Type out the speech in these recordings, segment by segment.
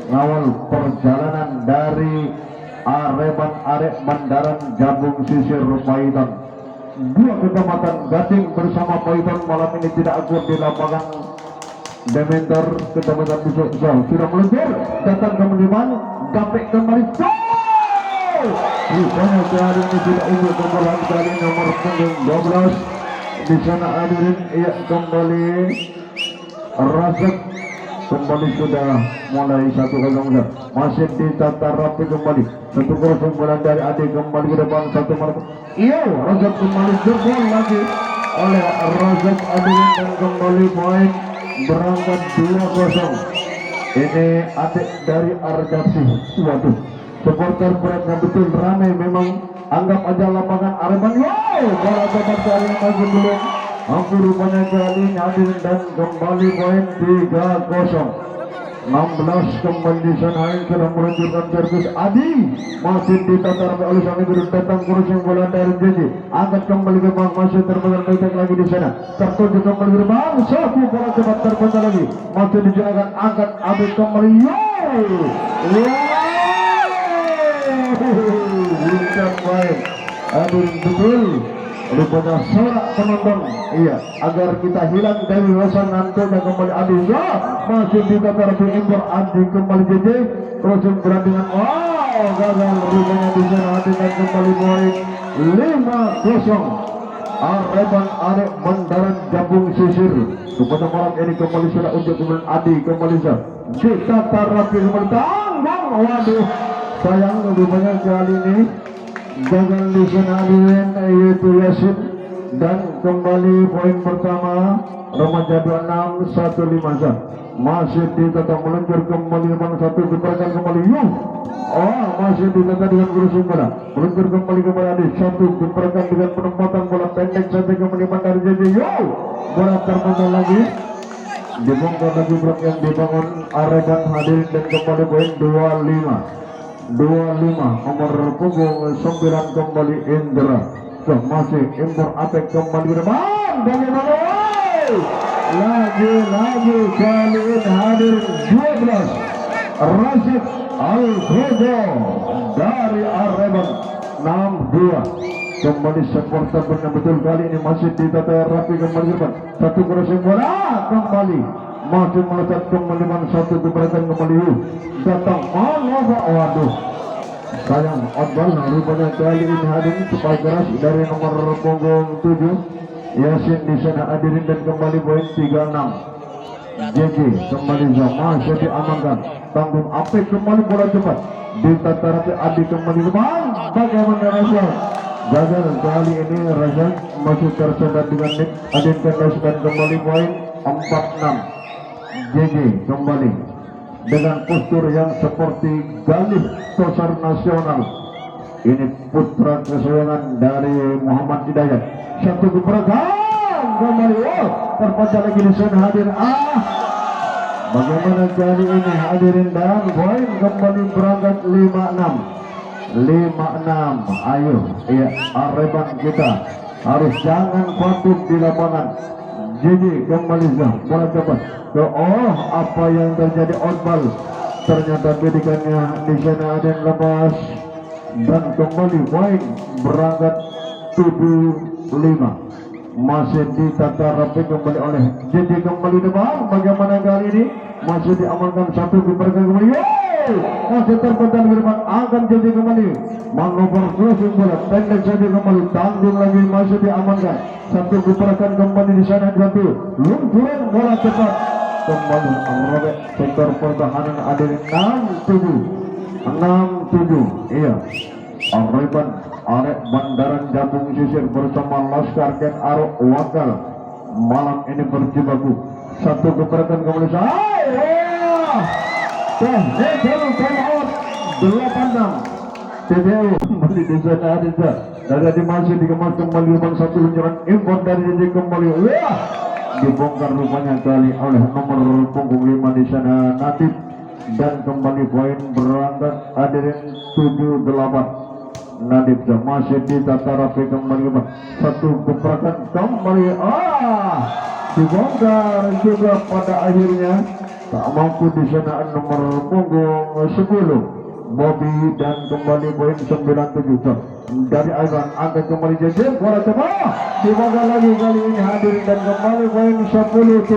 Ngawal perjalanan dari Areban Arek Bandaran Jabung Sisir Paiton, dua kecamatan Gating bersama Paiton malam ini tidak akur di lapangan Dementor kecamatan Busuk sudah meluncur datang ke Meniman Gapek kembali rupanya kali ini tidak unggul kembali kali nomor punggung 12 di sana hadirin ia kembali Razak kembali sudah mulai 1-0 masih ditata rapi kembali 1-0 dari Adi kembali ke depan satu mark iya Razak kembali jebol lagi oleh Razak hadirin dan kembali poin berangkat 2-0 ini adik dari Arjasi. Waduh supporter beratnya betul ramai memang anggap aja lapangan Areban bola dapat kali yang masih belum hampir rupanya kali hadirin dan kembali poin 3-0 16 kembali di sana yang telah meluncurkan servis Adi masih ditatar oleh sang ibu datang kurusing bola dari JJ angkat kembali ke bang masih terbentuk letak lagi di sana tertuju kembali ke bang satu bola cepat terbentuk lagi masih dijalankan angkat Adi kembali bukan baik hadirin betul rupanya sorak penonton iya agar kita hilang dari rasa ngantuknya kembali Adi masih ditatar di impor Adi kembali JJ terus berandingan gagal rupanya di sana Adi dan kembali poin 5-0 Areban Arek Bandaran Jabung Sisir kepada malam ini kembali sudah untuk kemudian Adi kembali ditatar rapi kembali tanggung waduh sayang rupanya kali ini gagal di sana yaitu Yasin dan kembali poin pertama remaja 26 150 masih ditata meluncur kembali mana satu diperkan kembali masih ditata dengan kursi bola meluncur kembali Adi satu diperkan dengan penempatan bola pendek sampai kembali dari JJ bola terbentuk lagi dibongkar lagi blok yang dibangun Areban hadirin dan kembali poin 25 nomor punggung 9 kembali Indra masih impor Apek kembali ke depan bagaimana lagi kali ini hadir 12 Rasid Al-Khodo dari Areban 62 kembali supporter betul kali ini masih ditata rapi kembali ke depan satu crossing bola kembali masih melesat kembali satu diperhatikan kembali datang waduh sayang outball rupanya kali ini hadirin supaya keras dari nomor punggung 7 Yasin di sana hadirin dan kembali poin 36 JJ kembali masih diamankan tanggung Apek kembali bola cepat ditata rapi Adi kembali depan bagaimana Raja gagal kali ini Raja masih tersendat dengan Nick Adin Kendos dan kembali poin 46 JJ kembali dengan postur yang seperti Galih Tosar Nasional ini putra kesayangan dari Muhammad Hidayat satu keberagaman kembali terpecah lagi di sana hadir bagaimana kali ini hadirin dan poin kembali berangkat 56 ayo iya Areban kita harus jangan patut di lapangan jadi kembali bola cepat apa yang terjadi outball ternyata bidikannya di sana ada lepas dan kembali poin berangkat 75 masih ditata rapi kembali oleh jadi kembali depan bagaimana kali ini masih diamankan satu keperkan kembali. Masih terpental ke depan akan jadi kembali manuver crossing bola pendek saja kembali tanggung lagi masih diamankan satu keperkan kembali di sana satu luncuran bola cepat kembali robek sektor pertahanan ada 6-7 iya Arifan Arek Bandaran Jabung Sisir bersama Laskar dan Arok Wakal malam ini berjibaku satu keperkan kembali TDU time out 86 TDU kembali di sana ada dari masih dikemas kembali bang satu luncuran import dari JJ kembali wah dibongkar rupanya kali oleh nomor punggung 5 di sana Natif dan kembali poin berangkat hadirin 78 Nadif masih di tata rapi kembali satu keperkan kembali dibongkar juga pada akhirnya tak mampu di sana nomor punggung 10 Bobby dan kembali poin 97 dari Ivan angkat kembali JJ bola coba dibongkar lagi kali ini hadirin dan kembali poin 10-7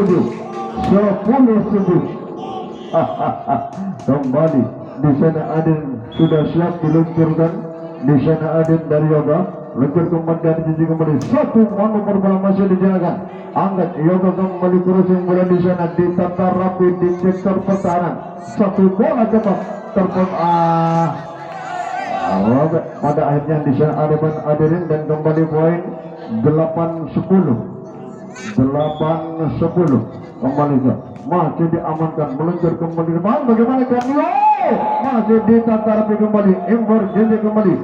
kembali di sana Adin sudah siap diluncurkan di sana Adin dari Yoga luncur kembali dari JJ kembali satu manuver bola masih dijalankan angkat Yoga kembali crossing bola di sana ditata rapi di sektor pertahanan satu bola cepat pada akhirnya di sana Adeban Adirin dan kembali poin 8-10 kembali ke masih diamankan meluncur kembali depan bagaimana Kamio masih ditata rapi kembali Ember JJ kembali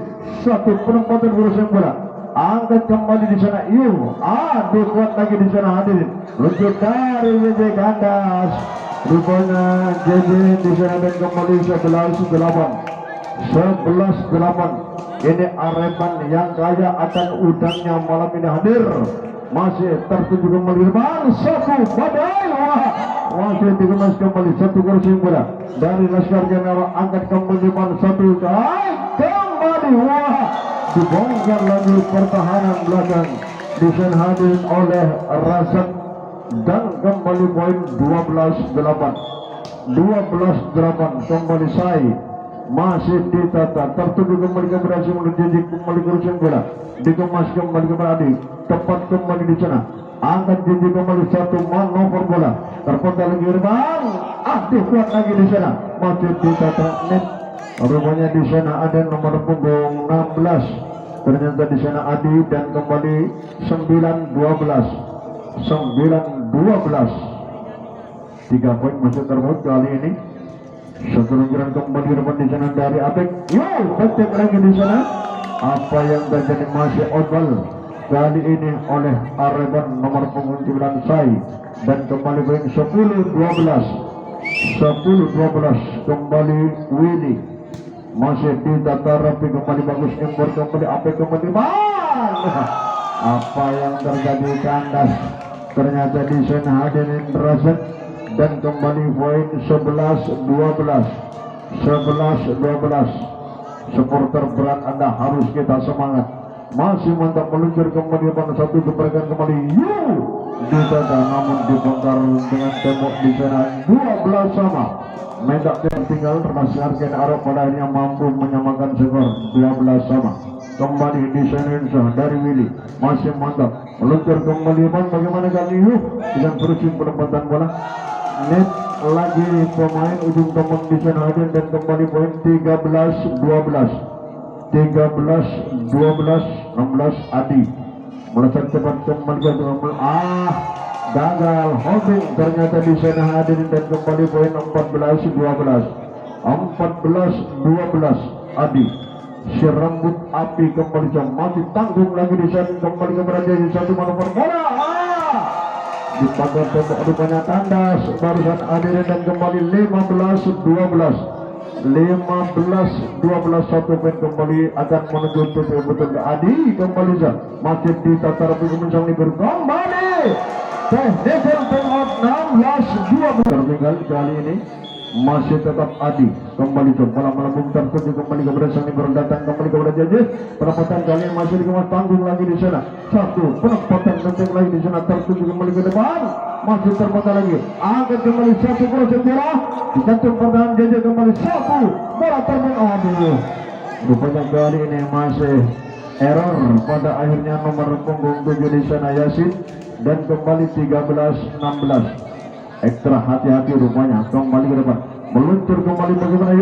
satu penempatan berusaha bola angkat kembali di sana kuat lagi di sana hadirin luncur dari JJ kandas rupanya JJ di sana dan kembali 11-8 ini Arepan yang kaya akan udangnya malam ini hadir masih tertuju kembali depan satu badai masih dikemas kembali satu kursi bola dari Laskar General angkat kembali depan satu kembali dibongkar lagi pertahanan belakang disan hadir oleh Razak dan kembali poin 12-8 kembali Sai masih ditata tertuju kembali keberhasilan menjadi kembali kursi bola dikemas kembali kepada Adi tepat kembali di sana angkat JJ kembali satu manuver bola terpental lagi bang kuat lagi di sana masih ditata net rupanya di sana ada nomor punggung 16 ternyata di sana Adi dan kembali 9-12 3 poin masih terbuat kali ini satu luncuran kembali depan di sana dari Apek betek lagi di sana apa yang terjadi masih outball kali ini oleh Areban nomor punggung 9 Sai dan kembali poin 10-12 kembali Willy masih ditata rapi kembali bagus Ember kembali Apek kembali apa yang terjadi kandas ternyata di sana hadirin Razak dan kembali poin 11-12 supporter berat Anda harus kita semangat masih mantap meluncur kembali pada satu keperkan kembali ditata namun dibongkar dengan tembok di sana 12 sama Medak tertinggal termasuk Argen Arok pada akhirnya mampu menyamakan skor 12 sama kembali di sana dari Willy masih mantap meluncur kembali bagaimana kali dengan terusin penempatan bola net lagi pemain ujung tombak di sana hadir dan kembali poin 13-12 16 Adi melesat cepat kembali ke gagal holding ternyata di sana hadir dan kembali poin 14-12 Adi si rambut api kembali masih tanggung lagi di sana kembali kepada jadi satu manuver bola di pagar tembok rupanya tandas barusan hadirin dan kembali 15-12 satu poin kembali akan menuju betul ke Adi kembali masih di tata rapi kemuncang libur kembali technical time out 16-12 tertinggal kali ini masih tetap Adi kembali ke bola melambung tertuju kembali kepada sang libero datang kembali kepada JJ. Penempatan kali ini masih dikemas tanggung lagi di sana. Satu penempatan penting lagi di sana tertuju kembali ke depan. Masih terpotong lagi. Angkat kembali satu proses bola. Dicantum pertahanan JJ kembali satu bola terbang. Aduh. Rupanya kali ini masih error pada akhirnya nomor punggung 7 di sana Yasin dan kembali 13-16. Ekstra hati-hati rupanya kembali ke depan meluncur kembali bagaimana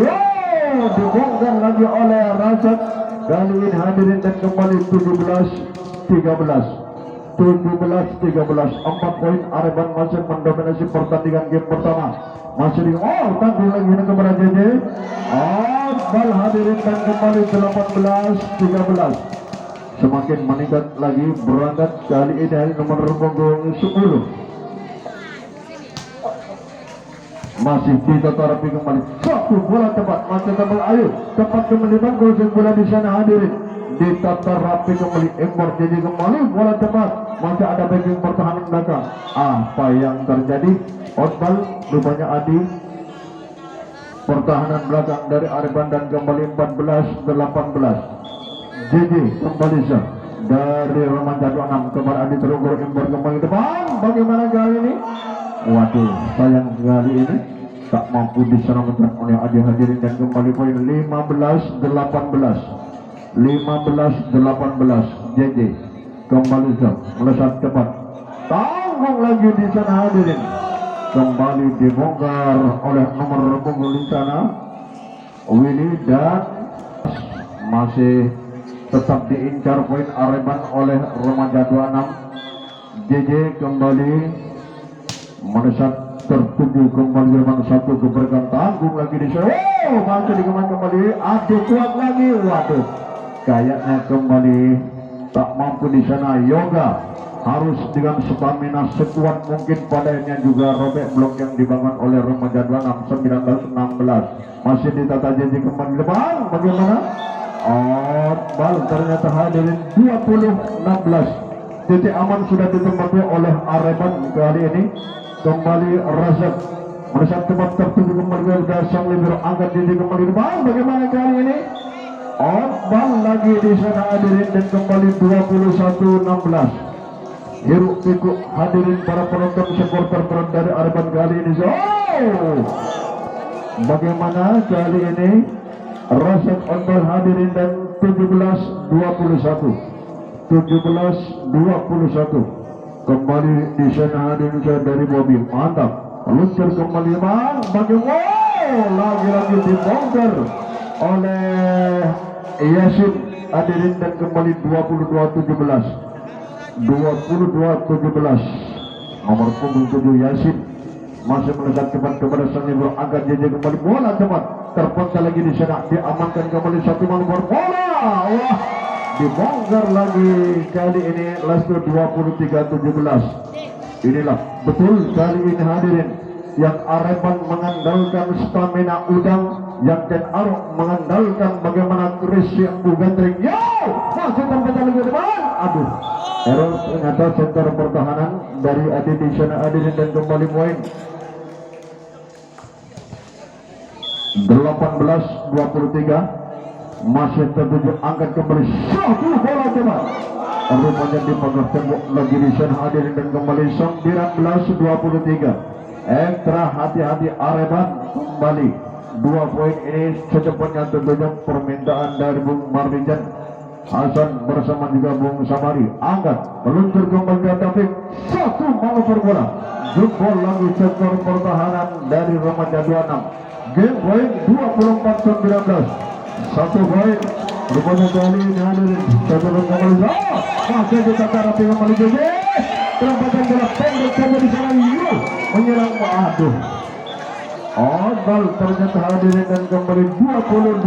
dibongkar lagi oleh Razak kali ini hadirin dan kembali 17-13 4 poin Arban masih mendominasi pertandingan game pertama masih di tanggung lagi kepada JJ bal hadirin dan kembali 18-13 semakin meningkat lagi berangkat kali ini hari nomor punggung 10 masih diterapi kembali satu bola tepat masih tepat ayo tepat kembali gol bola di sana hadirin diterapi kembali Embor jadi kembali bola tepat masih ada backing pertahanan belakang apa yang terjadi outball rupanya Adi pertahanan belakang dari Arban dan kembali 14-18 JJ kembali sah dari Remaja 26 kembali Adi terunggur Embor kembali depan bagaimana kali ini. Waduh, sayang sekali ini tak mampu diselamatkan oleh Adi hadirin dan kembali poin 15-18 JJ kembali melesat cepat tanggung lagi di sana hadirin kembali dibongkar oleh nomor punggung di sana Willy dan masih tetap diincar poin Arban oleh Remaja 26 JJ kembali melesat tertuju kembali memang satu keberkan tanggung lagi di sana masih dikembali kembali aduh kuat lagi waduh kayaknya kembali tak mampu di sana Yoga harus dengan stamina sekuat mungkin padanya juga robek blok yang dibangun oleh Remaja 26 19-16 masih ditata janji kembali depan bagaimana bal ternyata hadirin 20-16 titik aman sudah ditempati oleh Arban kali ini kembali Razak melesat tempat tertuju kembali ke sang libero angkat diri kembali depan bagaimana kali ini bal lagi di sana hadirin dan kembali 21-16 hiruk pikuk hadirin para penonton supporter dari Arban kali ini bagaimana kali ini Razak on hadirin dan 17-21 kembali di sana hadirin dari Bobby mantap luncur kembali bagaimana lagi-lagi dibongkar oleh Yasin hadirin dan kembali 22-17 nomor punggung 7 Yasin masih melesat cepat kepada sang libero angkat JJ kembali bola cepat terpaksa lagi di sana diamankan kembali satu nomor bola dibongkar lagi kali ini last 23-17 inilah betul kali ini hadirin yang Arban mengandalkan stamina udang yang Ken Arok mengandalkan bagaimana Chris yang gantring masih terpecah lagi depan aduh error ternyata center pertahanan dari Adi di sana hadirin dan kembali poin 18-23 masih tertuju angkat kembali satu bola cepat rupanya dipagar tembok lagi di sana hadirin dan kembali 19-23 ekstra hati-hati Arban kembali 2 poin ini secepatnya tentunya permintaan dari Bung Mardijan Hasan bersama juga Bung Samari angkat meluncur kembali ke Taufik satu manuver bola jempol lagi sektor pertahanan dari Remaja 26 game point 24-19 satu poin rupanya kali ini hadirin satu kembali masih ditata rapi kembali JJ terempatan bola pendek saja di sana menyerang aduh bal ternyata hadirin dan kembali 20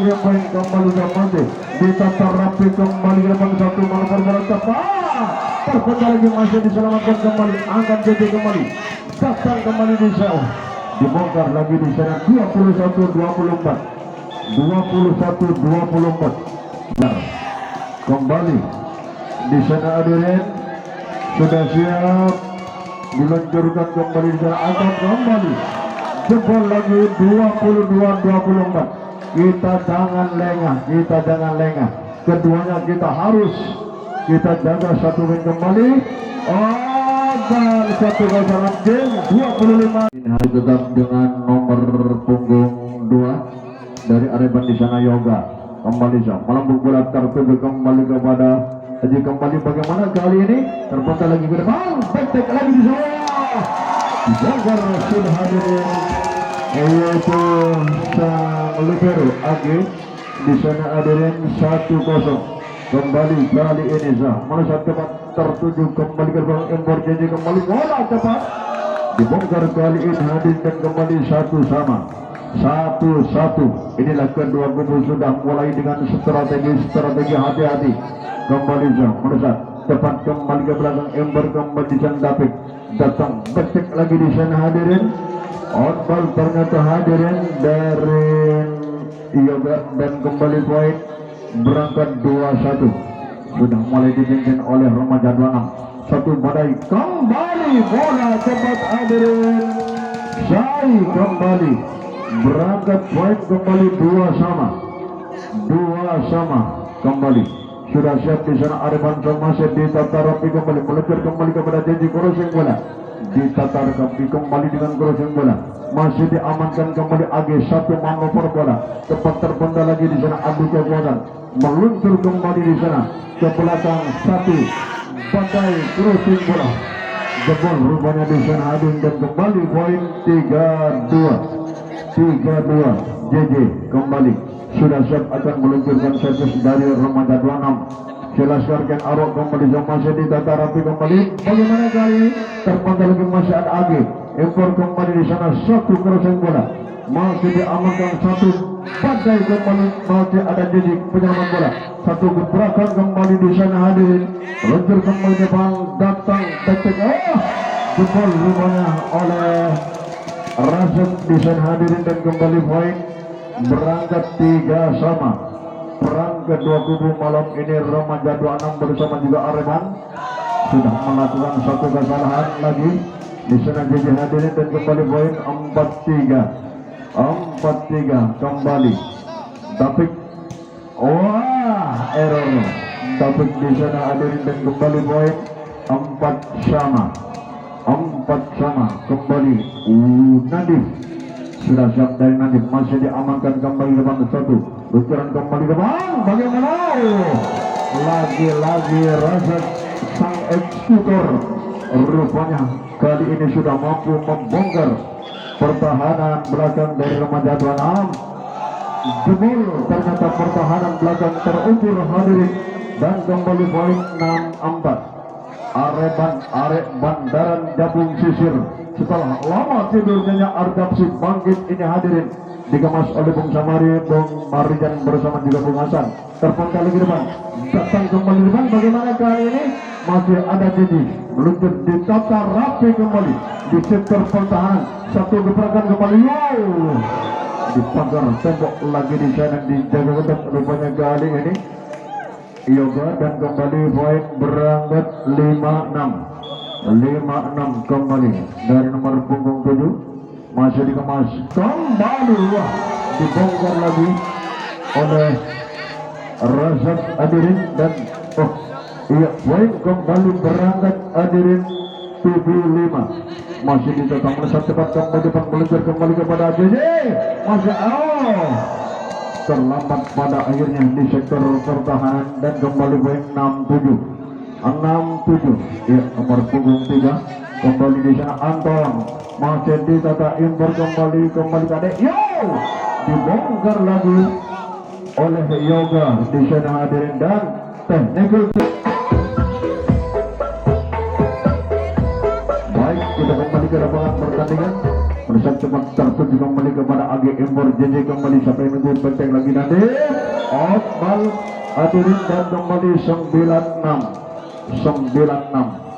game point kembali masih ditata rapi kembali ke depan satu manuver bola tepat terpecah lagi masih diselamatkan kembali angkat JJ kembali datang kembali di sana dibongkar lagi di sana 21-24 nah, kembali di sana hadirin sudah siap diluncurkan kembali di sana angkat kembali jebol lagi 22-24. Kita jangan lengah, keduanya kita jaga satu win kembali. Dan satu gol sangat game 25. Ini hari tetap dengan nomor punggung 2 dari Areban di sana Yoga kembali melambung bola tertuju kembali kepada Haji kembali bagaimana kali ini terpental lagi ke depan tek lagi di sana Jagar sudah hadirin yaitu sang libero Agi di sana hadirin 1-0 kembali kali ini mana satu tempat tertuju kembali ke belakang Embor JJ kembali bola cepat dibongkar kali ini hadir dan kembali 1-1. Inilah kedua kubu sudah mulai dengan strategi hati-hati kembali mendesak cepat kembali ke belakang Ember kembali di sana David datang betek lagi di sana hadirin outball ternyata hadirin dari Yoga dan kembali poin berangkat 2-1 sudah mulai dipimpin oleh remaja 26 satu badai kembali bola cepat hadirin Sai kembali berangkat poin kembali 2-2 kembali sudah siap di sana Arifan masih ditata rapi kembali meluncur kembali kepada Janji crossing bola ditata rapi kembali dengan crossing bola masih diamankan kembali Agi satu manuver bola cepat terpendam lagi di sana adu kekuatan meluncur kembali di sana ke belakang satu badai crossing bola jebol rupanya di sana hadir dan kembali poin 3-2 JJ kembali sudah siap akan meluncurkan servis dari remaja 26 jelaskan arok kembali masih ditata rapi kembali bagaimana kali terpantau lagi masih ada Agi impor kembali di sana satu crossing bola masih diamankan satu badai kembali masih ada JJ penyelamat bola satu gebrakan kembali di sana hadirin meluncur kembali depan datang tetek jebol rupanya oleh Rasul di sana hadirin dan kembali poin berangkat 3-3 perang kedua kubu malam ini remaja 26 bersama juga Areban sudah melakukan satu kesalahan lagi di sana JJ hadirin dan kembali poin 4-3 kembali David error David di sana hadirin dan kembali poin 4 kembali Nadif sudah siap dari Nadif masih diamankan kembali depan satu luncuran kembali depan bagaimana lagi rasa sang eksekutor rupanya kali ini sudah mampu membongkar pertahanan belakang dari remaja 26 jebol ternyata pertahanan belakang terukur hadirin dan kembali poin 6-4 Arek Bandaran Jabung Sisir setelah lama tidurnya Ardapsi bangkit ini hadirin dikemas oleh Bung Samari, Bung Marijan bersama juga Bung Hasan terpantau lagi depan datang kembali depan bagaimana kali ini masih ada Jadi meluncur ditata rapi kembali di sektor pertahanan satu gebrakan kembali di pagar tembok lagi di sana dijaga ketat rupanya kali ini Yoga dan kembali poin berangkat 5-6 kembali dari nomor punggung 7 masih dikemas kembali dibongkar lagi oleh Razak hadirin dan poin kembali berangkat hadirin 7-5 masih ditetap melesat cepat kembali depan meluncur kembali kepada JJ masih terlambat pada akhirnya di sektor pertahanan dan kembali poin 6-7 ya nomor punggung 3 kembali di sana Anton masih ditata impor kembali tadi dibongkar lagi oleh Yoga di sana hadirin dan technical. Baik, kita kembali ke lapangan pertandingan. Meresap cepat tertuju kembali kepada AG Impor JJ kembali sampai menunggu benteng lagi nanti out ball hadirin dan kembali 96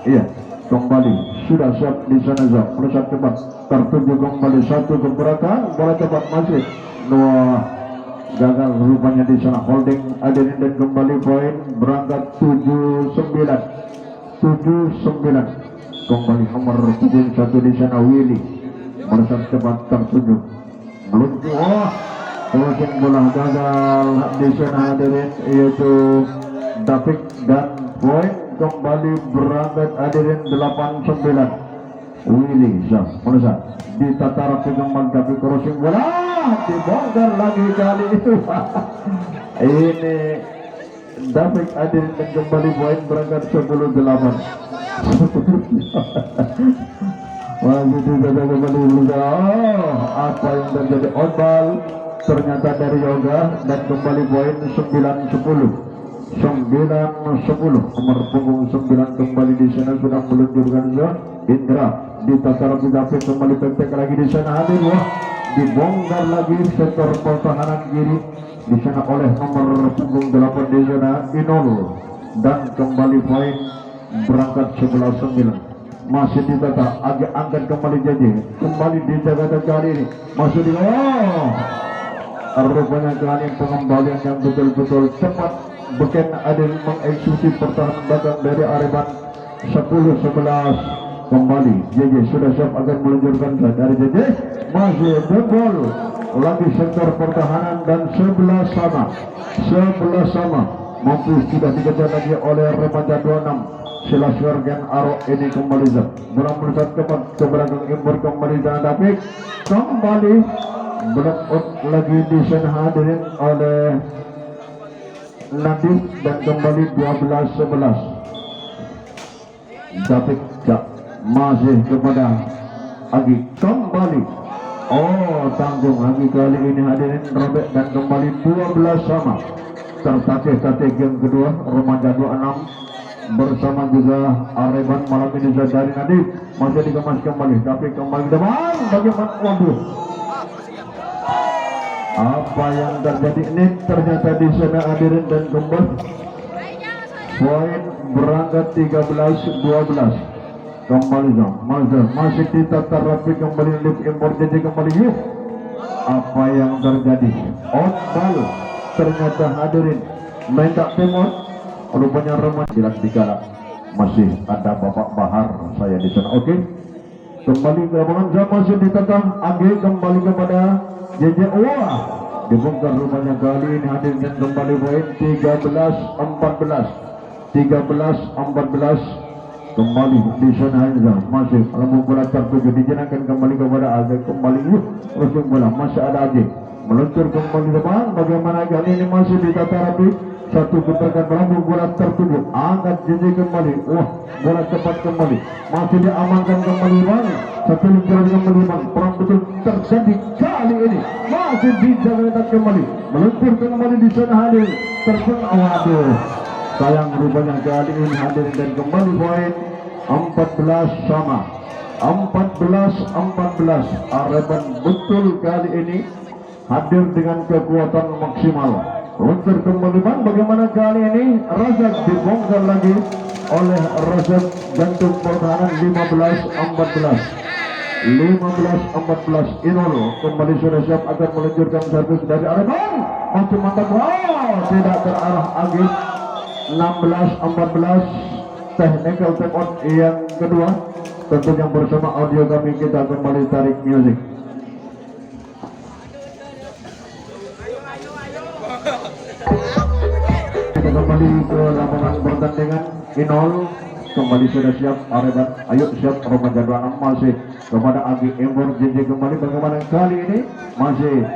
iya kembali sudah siap di sana Zak meresap cepat tertuju kembali satu gebrakan bola cepat masih gagal rupanya di sana holding hadirin dan kembali poin berangkat 7-9 kembali nomor punggung 1 di sana Willy bersama cepat tertuju meluncur. Crossing bola gagal di sana hadirin, yaitu David, dan poin kembali berangkat hadirin 8-9. Willy Syah melesat ditata rapi kembali, tapi crossing bola dibongkar lagi kali itu. Ini David hadirin, dan kembali poin berangkat 10-8. Masih tidak kembali Yoga. Apa yang terjadi? Outball ternyata dari Yoga, dan kembali poin 9-10. 9-10 nomor punggung 9 kembali di sana sudah meluncurkan zone. Indra ditata rapi David kembali pentek lagi di sana hadir. Wah, dibongkar lagi sektor pertahanan kiri di sana oleh nomor punggung 8 di zona Inol, dan kembali poin berangkat 11-9. Masih ditata, agak angkat kembali JJ, kembali dijaga kali ini masih di rupanya kali ini pengembalian yang betul-betul cepat. Beken Adil mengeksekusi pertahanan belakang dari Areban. 10-11 kembali JJ sudah siap akan meluncurkan dari JJ, masih bebol lagi sektor pertahanan, dan 11 sama mampu sudah dikejar lagi oleh remaja 26. Silaswargan Aro ini kembali zat bola melesat ke belakang impor kembali, dan David kembali block out lagi di sana hadirin oleh Nadif, dan kembali 12-11. David masih kepada Agi kembali, tanggung Agi kali ini hadirin robek, dan kembali 12 sama. Tertatih game kedua remaja 26 bersama juga Areban malam ini dari Nadif masih dikemas kembali, tapi kembali depan bagaimana? Waduh, apa yang terjadi ini? Ternyata di sana hadirin, dan kembali poin berangkat 13-12 kembali dong. Masih ditata rapi kembali lift impor JJ kembali. Apa yang terjadi? Outball ternyata hadirin mentak timur. Rupanya remaja bilang dikala masih ada Bapak Bahar saya di sana. Oke, kembali ke lapangan jam, masih ditata Agi kembali kepada JJ. Wah, dibongkar rupanya kali ini hadir, dan kembali poin 13-14 kembali di sana Hamza. Masih lambung bola tertuju dijenakan kembali kepada Agi kembali. Ujung bola masih ada Agi meluncur kembali depan. Bagaimana kali ini? Masih ditata rapi, satu gerakan lambung bola tertuju, angkat JJ kembali. Wah, bola cepat kembali, masih diamankan kembali Bang. Satu luncuran kembali Bang, perang betul terjadi kali ini, masih dijaga kembali, meluncur kembali di sana hadir, terkena. Waduh, sayang rupanya kali ini hadir, dan kembali poin 14 sama. 14-14 Areban betul kali ini hadir dengan kekuatan maksimal. Luncur kembali Bang, bagaimana kali ini? Razak dibongkar lagi oleh Razak, jantung pertahanan 15-14 Inol kembali sudah siap akan meluncurkan servis dari Areban. Masih mantap, tidak terarah Agis. 16-14 technical time out yang kedua. Tentunya bersama audio kami, kita kembali tarik music. Kita kembali ke lapangan pertandingan. Inol kembali sudah siap Areban. Ayo siap remaja 26 masih kepada Agi Embor. JJ kembali, bagaimana kali ini? Masih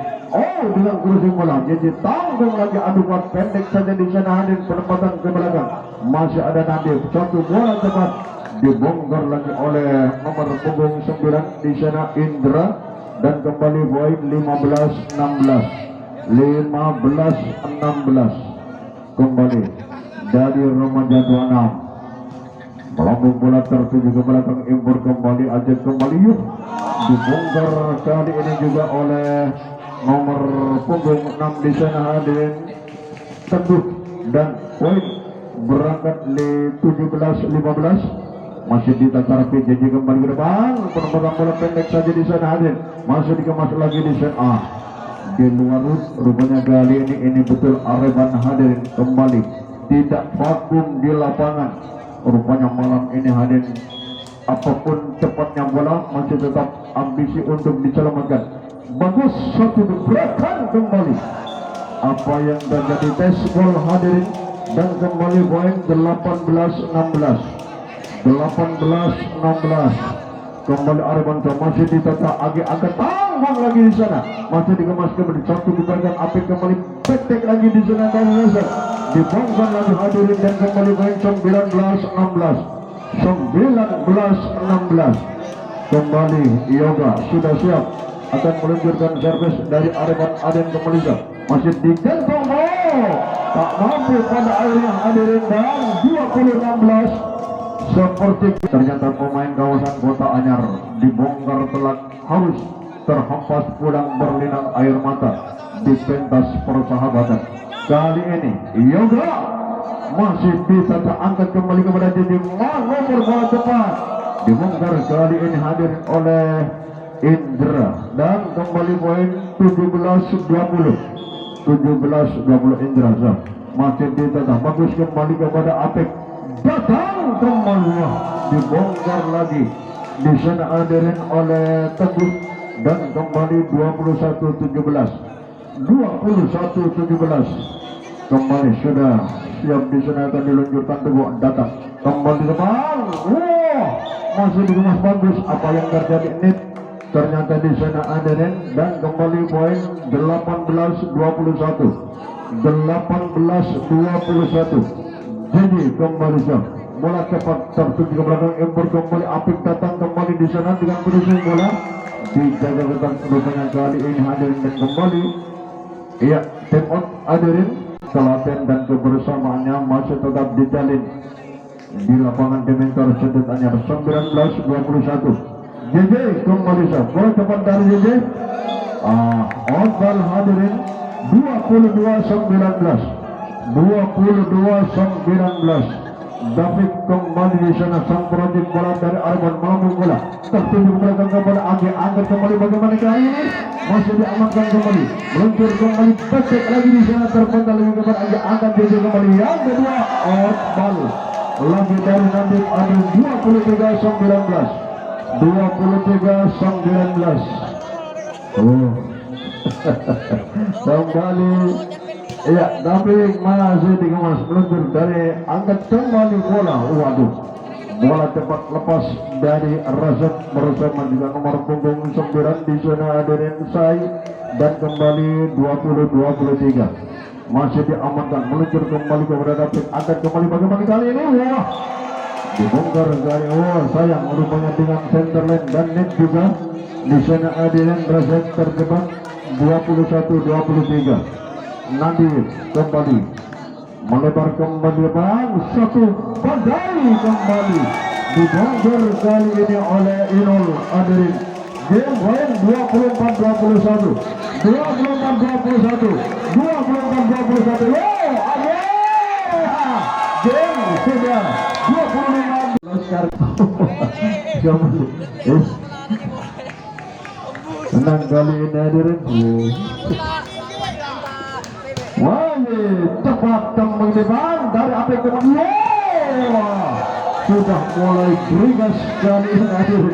dengan kursi bola JJ tanggung lagi, adu kuat pendek saja di sana hadir, penempatan ke belakang masih ada Nadif. Satu bola cepat dibongkar lagi oleh nomor punggung 9 di sana Indra, dan kembali poin 15-16 kembali dari remaja 26. Melambung bola tertuju ke belakang impor kembali, Ajat kembali dibongkar kali ini juga oleh nomor punggung 6 di sana hadirin Teguh, dan poin berangkat di 17-15. Masih ditata rapi JJ kembali ke depan, penempatan bola pendek saja di sana hadir, masih dikemas lagi di sana di luar. Rupanya kali ini betul Areban hadirin kembali tidak vakum di lapangan. Rupanya malam ini hadir apapun cepatnya bola masih tetap ambisi untuk diselamatkan. Bagus, satu gebrakan kembali. Apa yang terjadi, tes ball hadirin, dan kembali poin 18-16. 18-16. Kembali Arbanto masih ditata Agi akan tanggung lagi di sana, masih dikemas kembali satu gebrakan Apik kembali petek lagi di sana dan Reza dibongkar lagi hadirin dan kembali poin 19-16. 19-16. Kembali Yoga sudah siap akan meluncurkan servis dari Arban Aden kembali masih digantung tak mampu pada akhirnya hadirin dan 20-16. Seperti ternyata pemain kawasan Kota Anyar dibongkar telak harus terhempas pulang berlinang air mata di pentas persahabatan. Kali ini Yoga masih bisa terangkat kembali kepada JJ nomor bola cepat dibongkar kali ini hadir oleh Indra dan kembali poin 17-20. 17-20 Indra masih ditata bagus kembali kepada Apik datang kembali dibongkar lagi di sana hadirin oleh Teguh dan kembali 21-17. 21-17 kembali sudah siap di sana akan diluncurkan Teguh datang kembali teman. Masih dikemas bagus apa yang terjadi ini ternyata di sana hadirin dan kembali poin 18-21. 18-21. Jadi kembali bola cepat tertuju ke belakang Embur kembali Apik datang kembali di sana dengan perusahaan bola dijaga ketat rupanya kali ini hadirin dan kembali iya time out hadirin Kelaten dan kebersamaannya masih tetap dijalin di lapangan Dementor Sudut Anyar 19-21. JJ kembali bola cepat dari JJ on ball hadirin 22-19. 22-19. David kembali di sana sang projek bola dari Arban mampu bola tertuju belakang kepada Agi angkat kembali bagaimana kali ini masih diamankan kembali meluncur kembali petik lagi di sana terpental lagi kepada Agi angkat JJ kembali yang kedua out ball lagi dari Nadib Adil 23-19 kembali. Iya, tapi masih dikemas meluncur dari angkat kembali bola. Waduh, bola cepat lepas dari Razak bersama dengan nomor punggung 9 di sana hadirin Sai dan kembali 20-23. Masih diamankan meluncur kembali kepada David angkat kembali bagaimana kali ini. Wah, dibongkar kali. Wah, sayang rupanya dengan centerline dan net juga di sana hadirin Razak terjebak 21-23. Nadir kembali melebar kembali bang satu badai kembali dibongkar kali ini oleh Inul hadirin game point 24-21 24-21 game sudah 25 senang kali ini hadirin. Wah, cepat kembali depan dari Apik kembali. Sudah mulai beringas kali ini hadir.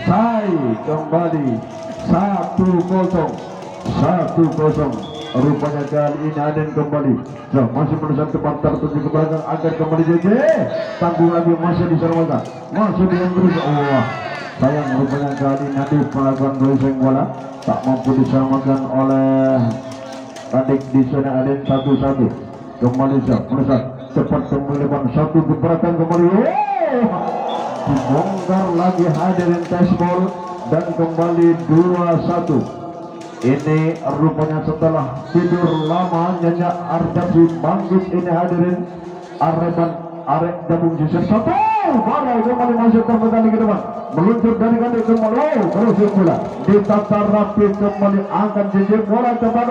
Sai kembali 1-0. Rupanya kali ini Aden kembali. Masih menusan tempat tertuju ke belakang agar kembali JJ. Tanggung lagi masih diselamatkan. Masih dengan terus. Sayang rupanya kali Nadif melakukan racing bola tak mampu diselamatkan oleh Adik di sana ada 1-1 kembali merusak cepat kembali satu gebrakan kembali dibongkar lagi hadirin tes ball dan kembali 2-1. Ini rupanya setelah tidur lama nyanyi Ardasi bangkit ini hadirin Arek gabung sisir satu barai kembali masuk terpedali ke depan meluncur dari kandang kembali terus bola ditata rapi kembali angkat JJ bola cepat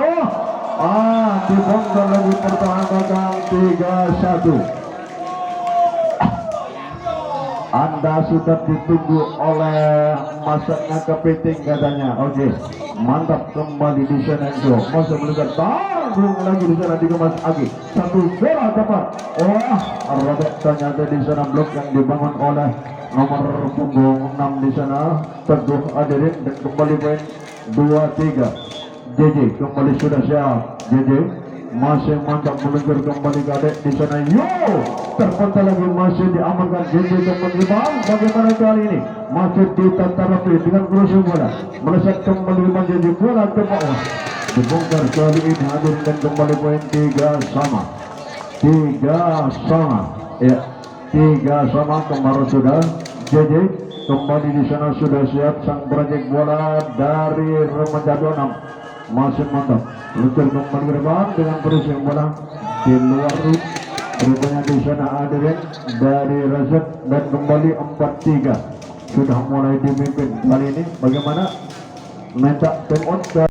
dibongkar lagi pertahanan 3-1. Anda sudah ditunggu oleh masaknya kepiting katanya. Oke, mantap kembali di sana itu. Masih melihat tanggung lagi di sana dikemas Agi. Satu bola dapat. Robek ternyata di sana blok yang dibangun oleh nomor punggung 6 di sana Teguh hadirin, dan kembali poin 2-3. JJ kembali sudah siap. JJ masih mantap meluncur kembali ke adek di sana. Yo, terpental lagi masih diamankan. JJ kembali bang. Bagaimana kali ini? Masih ditata-rapi dengan kursi bola. Melesat kembali bang JJ, bola ke bawah. Dibongkar kali ini hadirin, dan kembali poin 3 sama. 3 sama. Ya, 3 sama. Kemarin sudah. JJ kembali di sana sudah siap. Sang projek bola dari remaja 26 masih mantap, luncur kembali ke depan dengan berisi bola di luar rut. Rupanya di sana hadirin dari Razak, dan kembali 4-3 sudah mulai dipimpin kali ini. Bagaimana minta time out dan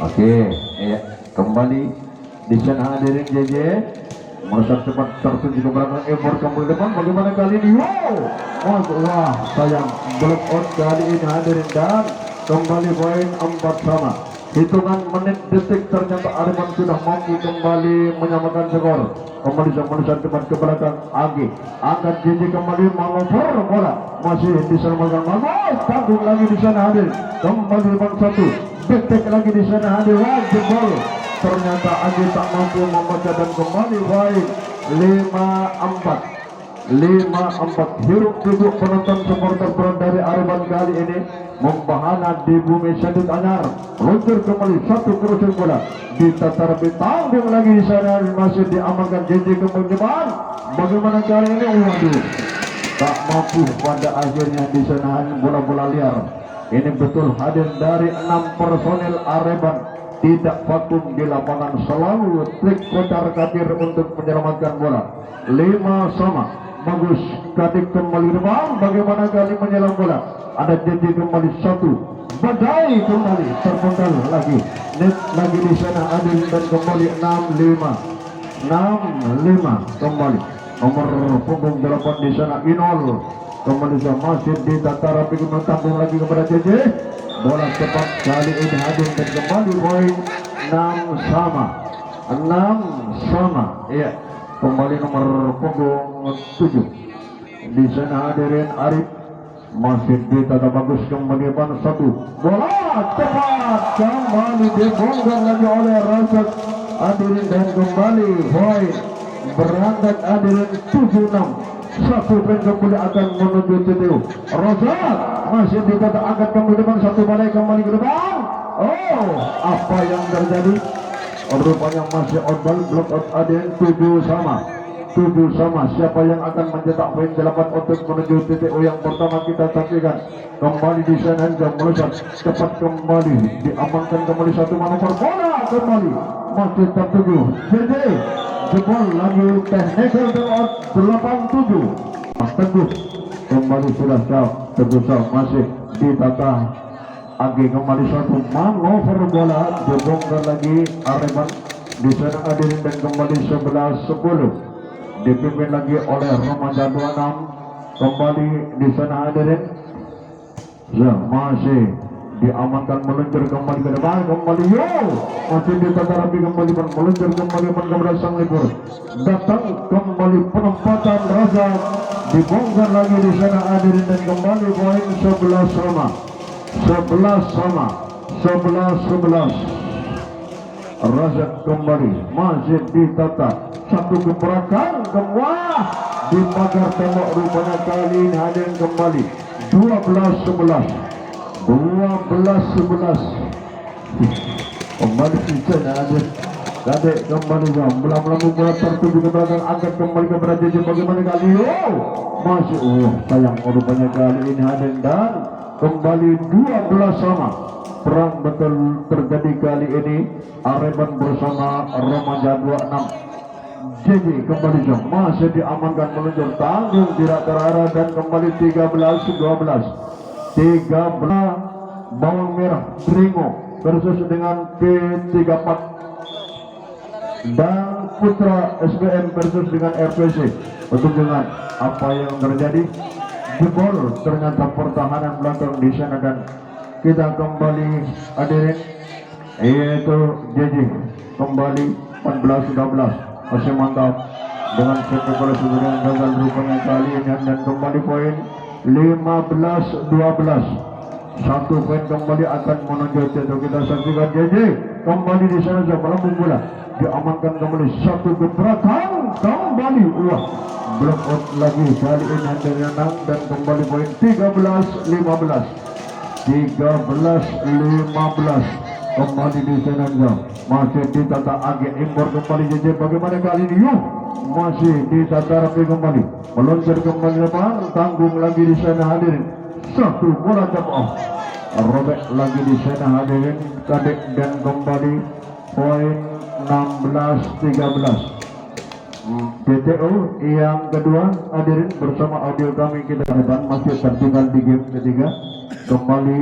oke, kembali di sana hadirin. JJ merasa cepat tertuju ke belakang, effort kembali depan. Bagaimana kali ini? Wow, wah, sayang block out kali ini hadirin, dan kembali poin 4 sama. Hitungan menit detik ternyata Arman sudah mampu kembali menyamakan skor. Kembali melesat cepat ke belakang. Agi angkat JJ kembali mengoper bola, masih diselamatkan. Bagus, tanggung lagi di sana hadir. Kembali depan 1, detik lagi di sana hadir. Wah, jebol. Ternyata Agi tak mampu membaca, dan kembali baik 5-4. Hiruk pikuk penonton supporter dari Arban kali ini membahana di bumi Syedid Anyar. Luncur kembali satu kerucut bola ditatar ditanggung lagi di sana, masih diamankan. JJ kembali depan. Bagaimana kali ini? Waduh, tak mampu pada akhirnya di sana bola-bola liar. Ini betul hadir dari 6 personil Arban tidak vakum di lapangan, selalu trik kocar kacir untuk menyelamatkan bola. 5 sama. Bagus, Kadik kembali depan. Bagaimana kali menyelam bola? Ada JJ kembali 1, badai kembali terpental lagi. Net lagi di sana adil, dan kembali 6-5 kembali. Nomor punggung 8 di sana Inol kembali masih ditata rapi, menanggung lagi kepada JJ. Bola cepat kali ini hadir, dan kembali poin 6 sama. Iya, kembali nomor punggung 7 di sana hadirin Arif masih ditata bagus kembali depan 1, bola cepat kembali dibongkar lagi oleh Razak hadirin, dan kembali poin berangkat hadirin 7-6. 1 poin kembali akan menuju TTU. Razak masih ditata angkat kembali depan 1, balik kembali ke depan. Oh, apa yang terjadi? Rupanya masih outball, block out hadirin 7 sama. Siapa yang akan mencetak poin 8 untuk menuju TTU yang pertama? Kita saksikan kembali di sana dan melesat cepat kembali diamankan kembali 1 manuver bola kembali masih tertuju. JJ jebol lagi technical out 87. Teguh kembali sudah siap. Teguh masih ditata. Agi kembali 1 manuver bola dibongkar lagi Arman di sana hadirin, dan kembali 11-10 dipimpin lagi oleh Remaja 26. Kembali di sana hadirin, ya masih diamankan, meluncur kembali ke depan. Kembali masih ditata rapi kembali, meluncur kembali kepada sang libur. Datang kembali penempatan Raza, dibongkar lagi di sana hadirin, dan kembali poin 11 sama. 11. Razak kembali masih ditata, 1 gebrakan wah di pagar tembok. Rupanya kali ini hadirin kembali 12-11 kembali di sana hadir. Kadek kembali melambung bola tertuju ke belakang, angkat kembali kepada JJ. Bagaimana kali masih sayang. Rupanya kali ini hadirin, dan kembali 12 sama. Perang betul terjadi kali ini. Arban bersama Remaja 26. JJ kembali masih diamankan, meluncur tanggung tidak terarah, dan kembali 13-12. Bawang merah Dringo versus dengan P34, dan Putra SBM versus dengan RPC. Pertunjukan apa yang terjadi? Jebol ternyata pertahanan belakang di sana, dan kita kembali hadirin, yaitu JJ kembali 14-12. masih mantap dengan spekulasi dengan gagal rupanya kali ini, dan kembali poin 15-12. Satu poin kembali akan menonjol jatuh. Kita saksikan JJ kembali di sana melambung bola, diamankan kembali satu gebrakan kembali. Wah, block out lagi kali ini dari Nanang, dan kembali poin 13-15. Kembali di sana masih ditata agak impor kembali JJ. Bagaimana kali ini? Yuk, masih ditata rapi kembali, meloncat kembali depan, tanggung lagi di sana hadirin. Satu bola jump off, robek lagi di sana hadirin kadek, dan kembali poin 16-13. DTO yang kedua hadirin bersama audio kami kita depan masih tertinggal di game ketiga. Kembali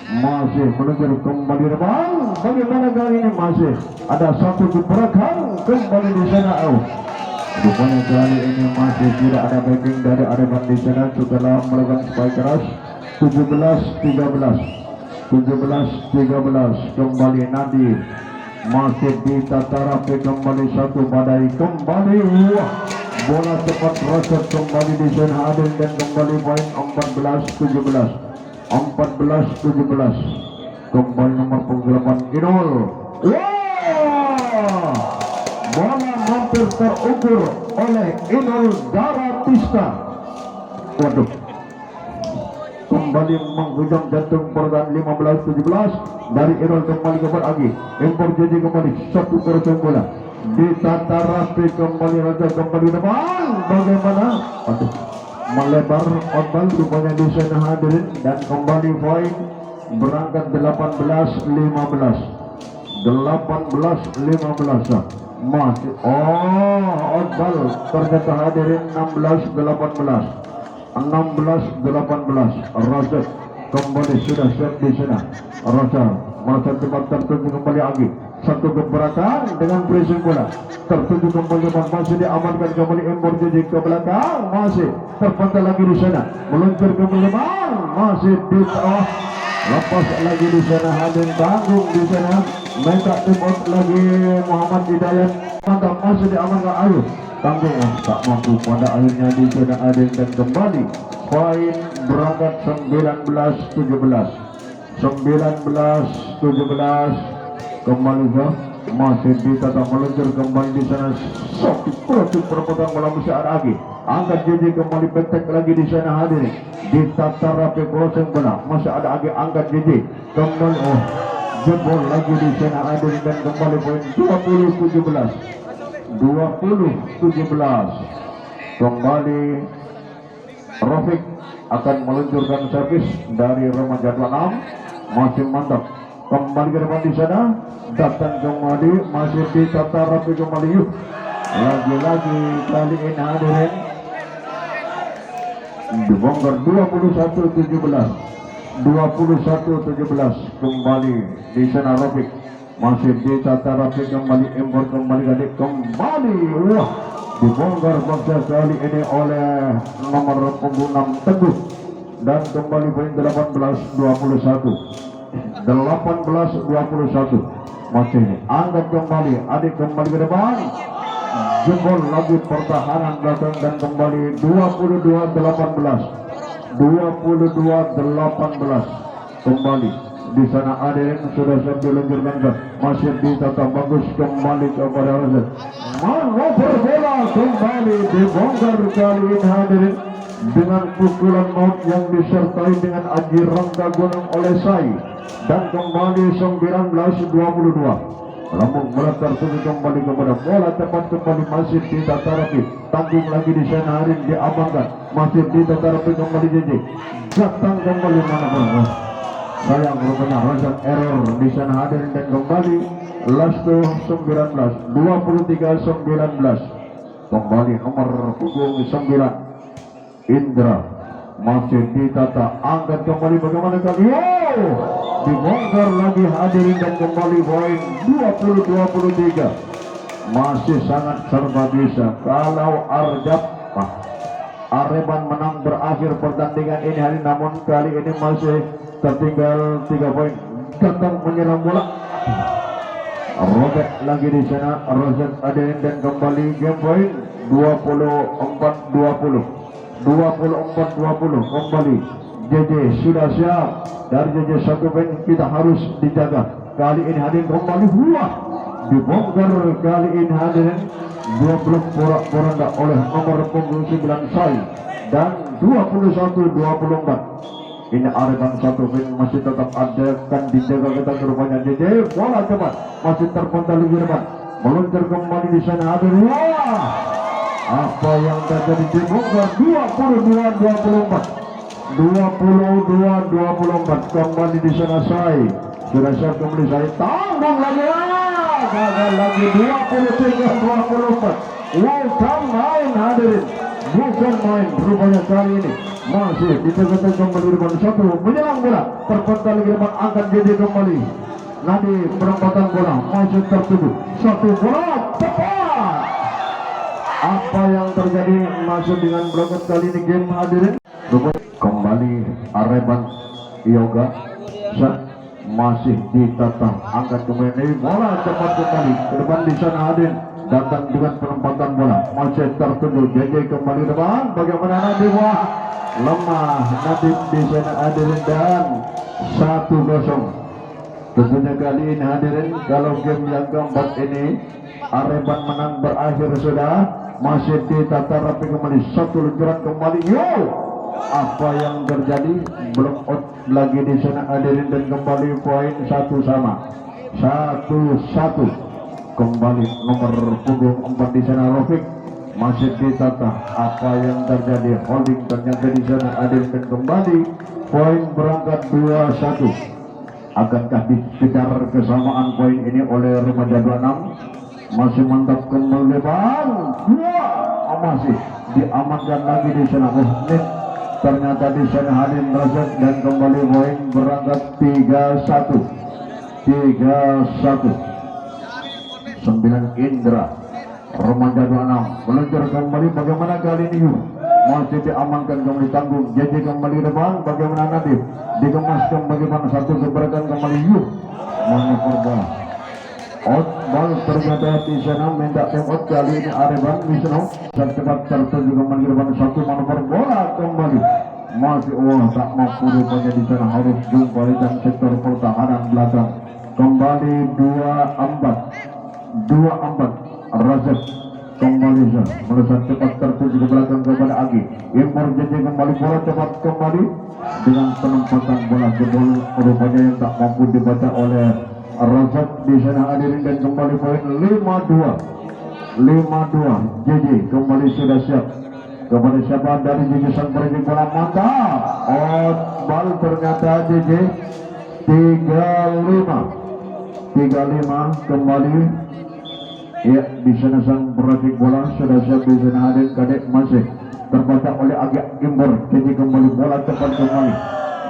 masih menuju kembali depan. Bagaimana kali ini? Masih ada satu gebrakan kembali di sana. Rupanya kali ini masih tidak ada backing dari Areban di sana setelah melakukan spike keras. 17-13. Kembali Nadi masih ditata rapi kembali, satu badai kembali. Wah, bola cepat rosot kembali di sana hadir, dan kembali poin 14-17. Kembali nomor penggelapan Inol. Wah, bola hampir terukur oleh Inol Daratista. Waduh, kembali menghujam jantung pertahanan 15-17 dari Inol. Kembali kepada Agi impor JJ kembali satu kosong bola ditata rapi kembali, Raja kembali depan. Bagaimana? Aduh, melebar outball rupanya di sana hadirin, dan kembali poin berangkat 18-15. Masih outball ternyata hadirin 16-18. Raja kembali sudah siap di sana. Raja masa cepat tertuju kembali Agi, satu gebrakan dengan pressing bola tertuju kembali, masih diamankan kembali impor JJ ke belakang, masih terpantai lagi di sana, meluncur kembali masih di lepas lagi di sana, hadir tanggung di sana, mereka timur lagi Muhammad Hidayat, mantap, masih diamankan. Ayo tanggung, tak mampu pada akhirnya di sana hadir, dan kembali poin berangkat 19-17. Kembali masih ditata meluncur kembali di sana. Sok proses perputaran bola masih ada lagi. Angkat JJ kembali, petek lagi di sana hadir. Ditata rapi crossing bola masih ada lagi, angkat JJ kembali. Jebol lagi di sana hadir, dan kembali poin 20-17. Kembali Rafiq akan meluncurkan servis dari remaja 26. Masih mantap kembali ke depan di sana, datang kembali masih ditata rapi kembali. Yuk, lagi-lagi kali ini hadirin dibongkar 21-17. Kembali di sana Rafiq masih ditata rapi kembali, impor kembali kadek kembali. Wah, dibongkar bangsa kali ini oleh nomor punggung 6 Teguh, dan kembali poin 18-21. Masih angkat kembali Adik kembali ke depan, jebol lagi pertahanan belakang, dan kembali 22-18. Kembali di sana Adik sudah siap diluncurkan, masih ditata bagus kembali kepada Razak. Manover bola kembali dibongkar kali ini hadirin dengan pukulan maut yang disertai dengan Aji Rangga Gunung oleh Sai, dan kembali 19-22. Lambung bola tertuju kembali kepada bola tepat kembali, masih ditata rapi, tanggung lagi di sana hadirin, diamankan, masih ditata rapi kembali JJ, datang kembali mana sayang rupanya Razak error di sana hadirin, dan kembali last 19 23-19. Kembali nomor punggung 9 Indra masih ditata, angkat kembali, bagaimana kali dibongkar lagi hadirin, dan kembali poin 20-23. Masih sangat serba bisa kalau Areban menang berakhir pertandingan ini hari, namun kali ini masih tertinggal 3 poin. Datang menyerang bola, robek lagi di sana Rozak Aden dan kembali game point 24-20 24-20 kembali JJ sudah siap dari JJ satu poin kita harus dijaga kali ini hadirin kembali dibongkar kali ini hadirin 20 porak-poranda oleh nomor punggung 9 Sai dan 21-24 ini Areban satu poin masih tetap ada kan dijaga kita rupanya JJ bola cepat masih terpental di depan meluncur kembali di sana ada apa yang terjadi dibongkar 22-24 kembali di sana Sai sudah siap kembali Sai tanggung lagi gagal lagi 23-24 bukan main hadirin bukan main rupanya kali ini masih ditekan kembali depan satu menyerang bola terpental lagi depan angkat JJ kembali Nadi perempatan bola masih tertuju satu bola tepat apa yang terjadi masuk dengan blokot kali ini game hadirin kembali Areban Yoga masih ditata angkat kembali bola cepat kembali ke depan di sana hadirin datang dengan penempatan bola masih tertuju JJ kembali depan bagaimana Nadi lemah Nadib di sana hadirin dan 1-0 tentunya kali ini hadirin kalau game yang keempat ini Areban menang berakhir sudah masih ditata rapi kembali satu luncuran kembali apa yang terjadi belum out lagi di sana hadirin dan kembali poin satu sama 1-1 kembali nomor punggung 4 di sana Rofik masih ditata apa yang terjadi holding ternyata di sana adil dan kembali poin berangkat 2-1 akankah dikejar kesamaan poin ini oleh remaja 26 masih mantap kembali bang masih diamankan lagi di sana ternyata di sana Hadin Razak dan kembali poin berangkat 3-1 9 Indra remaja 26 meluncur kembali bagaimana kali ini masih diamankan kembali tanggung JJ kembali depan bagaimana Nadif dikemas kembali bang satu gebrakan kembali mengukur bola out ball ternyata di sana minta time out kali ini Areban Wisnu dan cepat tertuju kembali depan satu mengukur bola kembali masih tak mampu rupanya di sana harus jumpa dan sektor pertahanan belakang kembali 2-4 Razak kembali melesat cepat tertuju ke belakang kepada Agi impor JJ kembali bola cepat kembali dengan penempatan bola ke bola rupanya yang tak mampu dibaca oleh Razak di sana hadirin dan kembali poin 5-2 JJ kembali sudah siap kepada siapa dari JJ sang berjing bola mantap bal ternyata JJ 35 kembali ya di sana sang peracik bola sudah siap di sana hadir kadek masih terbaca oleh agak gimbor jadi kembali bola cepat kembali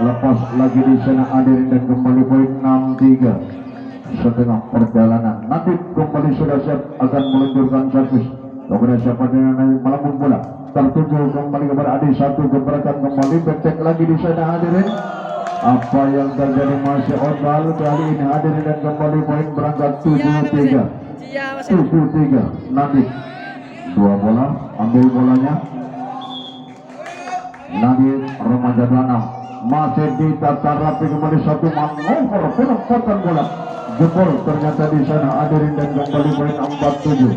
lepas lagi di sana hadir dan kembali poin 6-3 setengah perjalanan nanti kembali sudah siap akan meluncurkan servis kepada siapa yang melambung bola tertuju kembali kepada Adi satu gebrakan kembali becek lagi di sana hadirin apa yang terjadi masih outball kali ini hadirin dan kembali poin berangkat 7-3 Nabi dua bola ambil bolanya Nabi remaja 26 masih ditata rapi kembali satu manuver penempatan bola jebol ternyata di sana hadirin dan kembali poin 4-7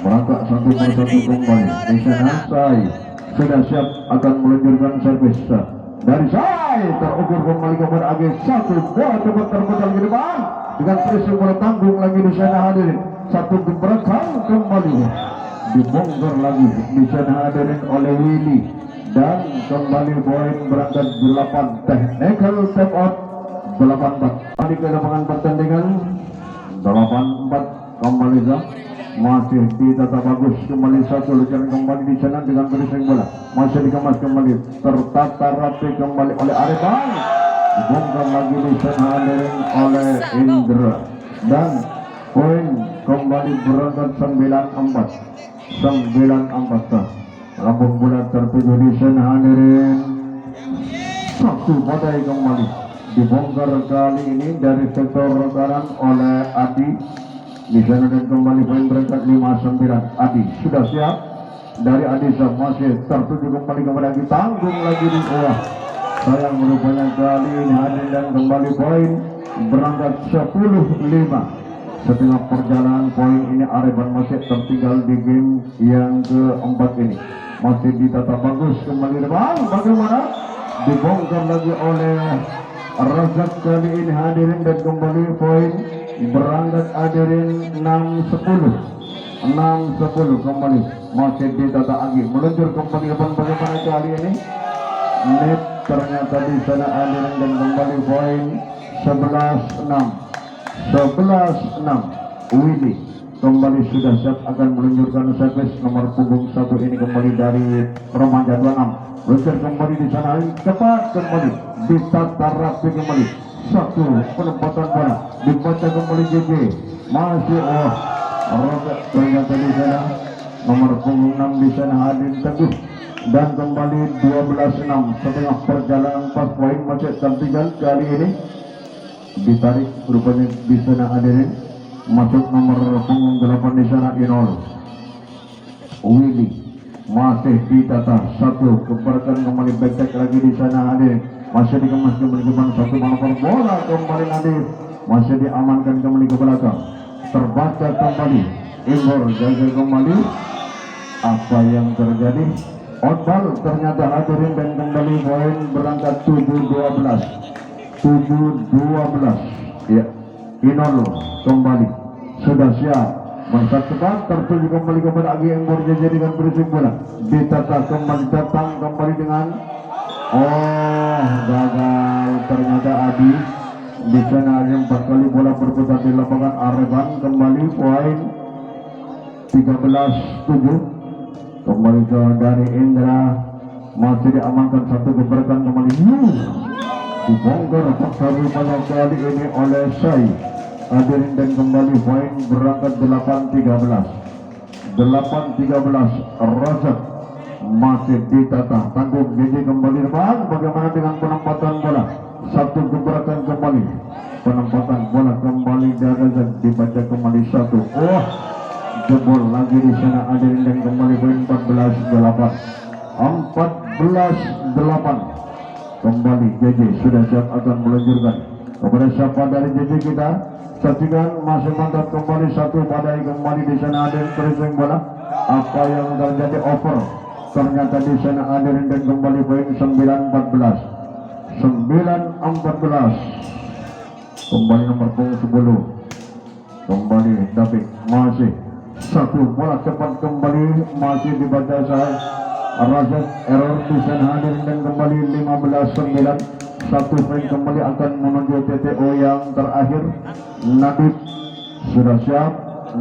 berangkat satu persatu kembali di sana Sai sudah siap akan meluncurkan servis dari Sai terukur kembali kepada Agi satu bola cepat terputar ke depan dengan presi bola tanggung lagi di sana hadirin satu gebrakan kembali dibongkar lagi di sana hadirin oleh Willy dan kembali poin berangkat 8 technical step out 8-4 kembali ke lapangan pertandingan 8-4 kembali masih ditata bagus kembali satu lecahan kembali di sana dengan berisi bola masih dikemas kembali tertata rapi kembali oleh Areban dibongkar lagi di sana hadirin oleh Indra dan poin kembali berangkat 9-4 lambung bola tertuju di sana hadirin satu badai kembali dibongkar kali ini dari sektor kanan oleh Adi di sana dan kembali poin berangkat 5-9. Adi sudah siap. Dari Adisa masih tertuju kembali kepada Agi, tanggung lagi di bawah. Sayang rupanya kali ini hadir dan kembali poin berangkat 10-5. Setengah perjalanan poin ini Areban masih tertinggal di game yang keempat ini. Masih ditata bagus kembali depan. Bagaimana? Dibongkar lagi oleh Razak kali ini hadirin dan kembali poin berangkat hadirin 6-10 kembali masih ditata lagi meluncur kembali depan. Bagaimana kali ini net ternyata di sana hadirin dan kembali poin 11-6 Willy kembali sudah siap akan meluncurkan servis nomor punggung 1 ini kembali dari Remaja 26. Luncur kembali di sana cepat kembali ditata rapi kembali satu penempatan bola dibaca kembali JJ masih Robert ternyata di sana nomor punggung 6 di sana hadir teguh dan kembali 12-6 setengah perjalanan 4 poin masih tertinggal kali ini ditarik rupanya di sana hadirin masuk nomor punggung 8 di sana Inol Willy masih ditata satu keperkan kembali back lagi di sana hadirin masih dikemas kembali ke depan satu manfaat bola kembali nanti masih diamankan kembali ke belakang terbaca kembali Imbor jaga kembali apa yang terjadi outball ternyata hadirin dan kembali poin berangkat 7-12 ya Inol kembali sudah siap mantap cepat tertuju kembali kepada Agi Imbor jaga dengan berisik bola ditata kembali datang kembali dengan gagal ternyata Adi di sana ada 4 kali bola berputar di lapangan Areban kembali poin 13-7 kembali ke dari Indra masih diamankan satu gebrakan kembali dibongkar paksa pada kali ini oleh Sai hadirin dan kembali poin berangkat 8-13 Razak masih ditata tangguh JJ kembali depan. Bagaimana dengan penempatan bola satu gebrakan kembali penempatan bola kembali dari Razak dibaca kembali satu jebol lagi di sana hadirin dan kembali poin 14-8 kembali JJ sudah siap akan meluncurkan kepada siapa dari JJ kita saksikan masih mantap kembali satu badai kembali di sana hadirin terusing bola apa yang terjadi over ternyata di sana hadirin dan kembali poin 9-14 kembali nomor punggung 10 kembali David masih satu bola cepat kembali masih dibaca saya Razak error di sana hadirin dan kembali 15-9 satu poin kembali akan menuju TTO yang terakhir. Nadib sudah siap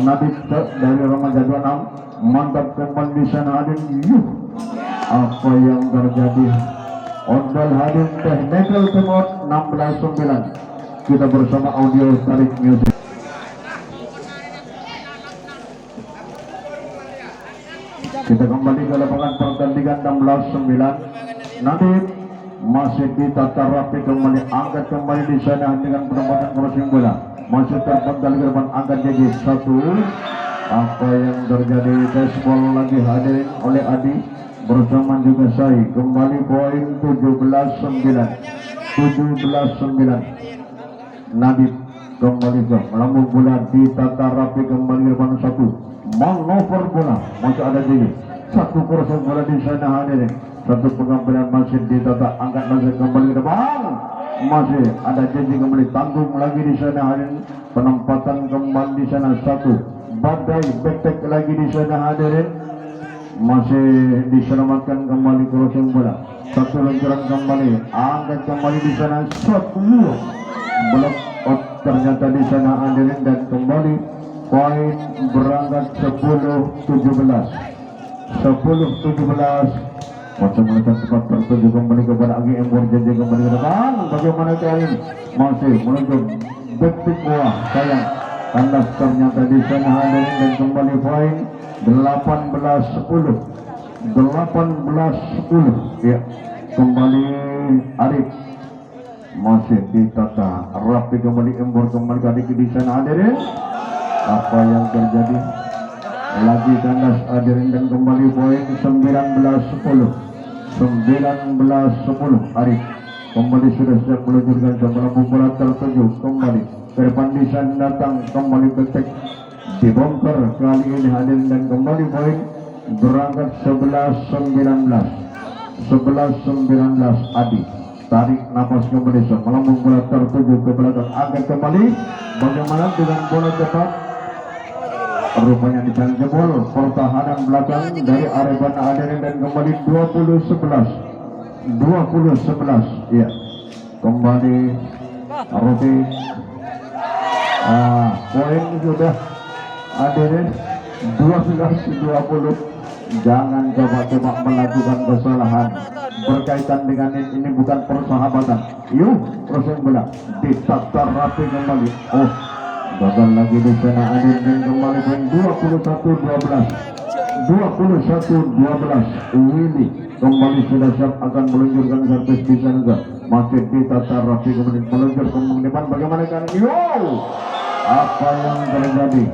Nadib dari Remaja 26 mantap kembali di sana hadirin apa yang terjadi Ondal hadir technical timeout 16-9 kita bersama audio tarik music. Kita kembali ke lapangan pertandingan 16-9 Nadib masih ditata rapi kembali angkat kembali di sana dengan penempatan crossing bola masih terpental ke depan angkat jadi satu apa yang terjadi baseball lagi hadirin oleh Adi bersama juga Sai kembali poin 17-9 Nadib kembali ke melambung bola ditata rapi kembali ke depan satu manuver bola masih ada jadi satu crossing bola di sana hadirin satu pengambilan masih ditata angkat masih kembali ke depan masih ada janji kembali tanggung lagi di sana hadirin penempatan kembali di sana satu badai betek lagi di sana hadirin masih diselamatkan kembali crossing bola satu luncuran kembali angkat kembali di sana satu blok out ternyata di sana hadirin dan kembali poin berangkat 10-17 macam mereka cepat tertuju kembali kepada Agi Embor janji kembali ke depan. Bagaimana kali ini masih menuju detik buah sayang kandas ternyata di sana hadirin dan kembali poin 18-10 ya kembali Arif masih ditata rapi kembali Embor kembali ke di sana hadirin Apa yang terjadi? Lagi kandas hadirin dan kembali poin 19-10. 19-10 Arif kembali sudah siap meluncurkan sebelah bola tertuju kembali ke depan di sana datang kembali ketek dibongkar kali ini hadirin dan kembali poin berangkat 11-19 Adi tarik napas kembali melambung bola tertuju ke belakang angkat kembali bagaimana dengan bola cepat rupanya dicari jebol pertahanan belakang dari Arifan hadirin dan kembali 20-11 ya kembali Rofi poin sudah hadirin 12-20 jangan coba-coba melakukan kesalahan berkaitan dengan ini bukan persahabatan yuk proses bola ditatar rapi kembali gagal lagi di sana hadirin dan kembali poin 21-12 Willy kembali sudah siap akan meluncurkan servis di sana masih ditatar rapi kemudian meluncur ke depan bagaimana kan apa yang terjadi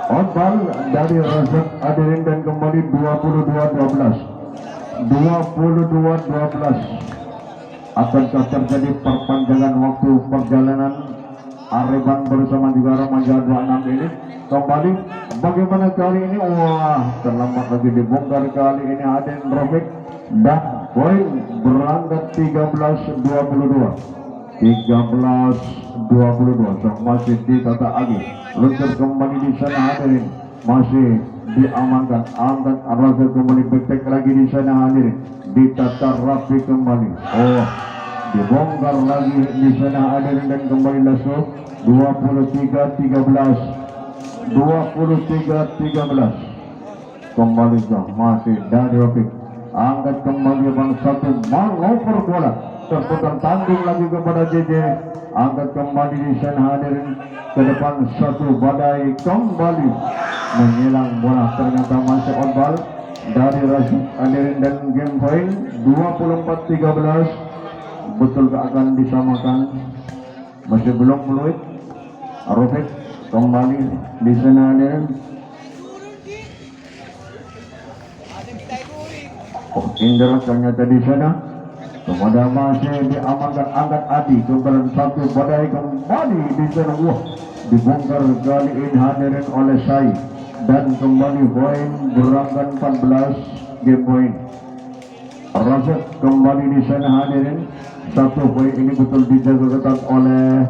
Ombal dari Razak hadirin dan kembali 22-12 akankah terjadi perpanjangan waktu perjalanan Arifan bersama juga Remaja 26 ini kembali bagaimana kali ini terlambat lagi dibongkar kali ini hadirin Robek dan poin berangkat 13-22 masih ditata lagi luncur kembali di sana hadirin masih diamankan angkat Razak kembali betek lagi di sana hadirin ditata rapi kembali dibongkar lagi di sana hadirin dan kembali langsung 23-13 kembali masih dari Rafiq angkat kembali bang satu mengoper bola terputar tanding lagi kepada JJ angkat kembali di sana hadirin ke depan satu badai kembali menyilang bola ternyata masih on ball dari Rashid hadirin dan game point 24-13 betul akan disamakan masih belum meluit Rofik kembali di sana hadirin Indra ternyata di sana kepada masih diamankan angkat Adi kemudian satu badai kembali di sana dibongkar kali ini hadirin oleh Sai dan kembali poin berangkat 14 game point Razak kembali di sana hadirin satu poin ini betul dijaga ketat oleh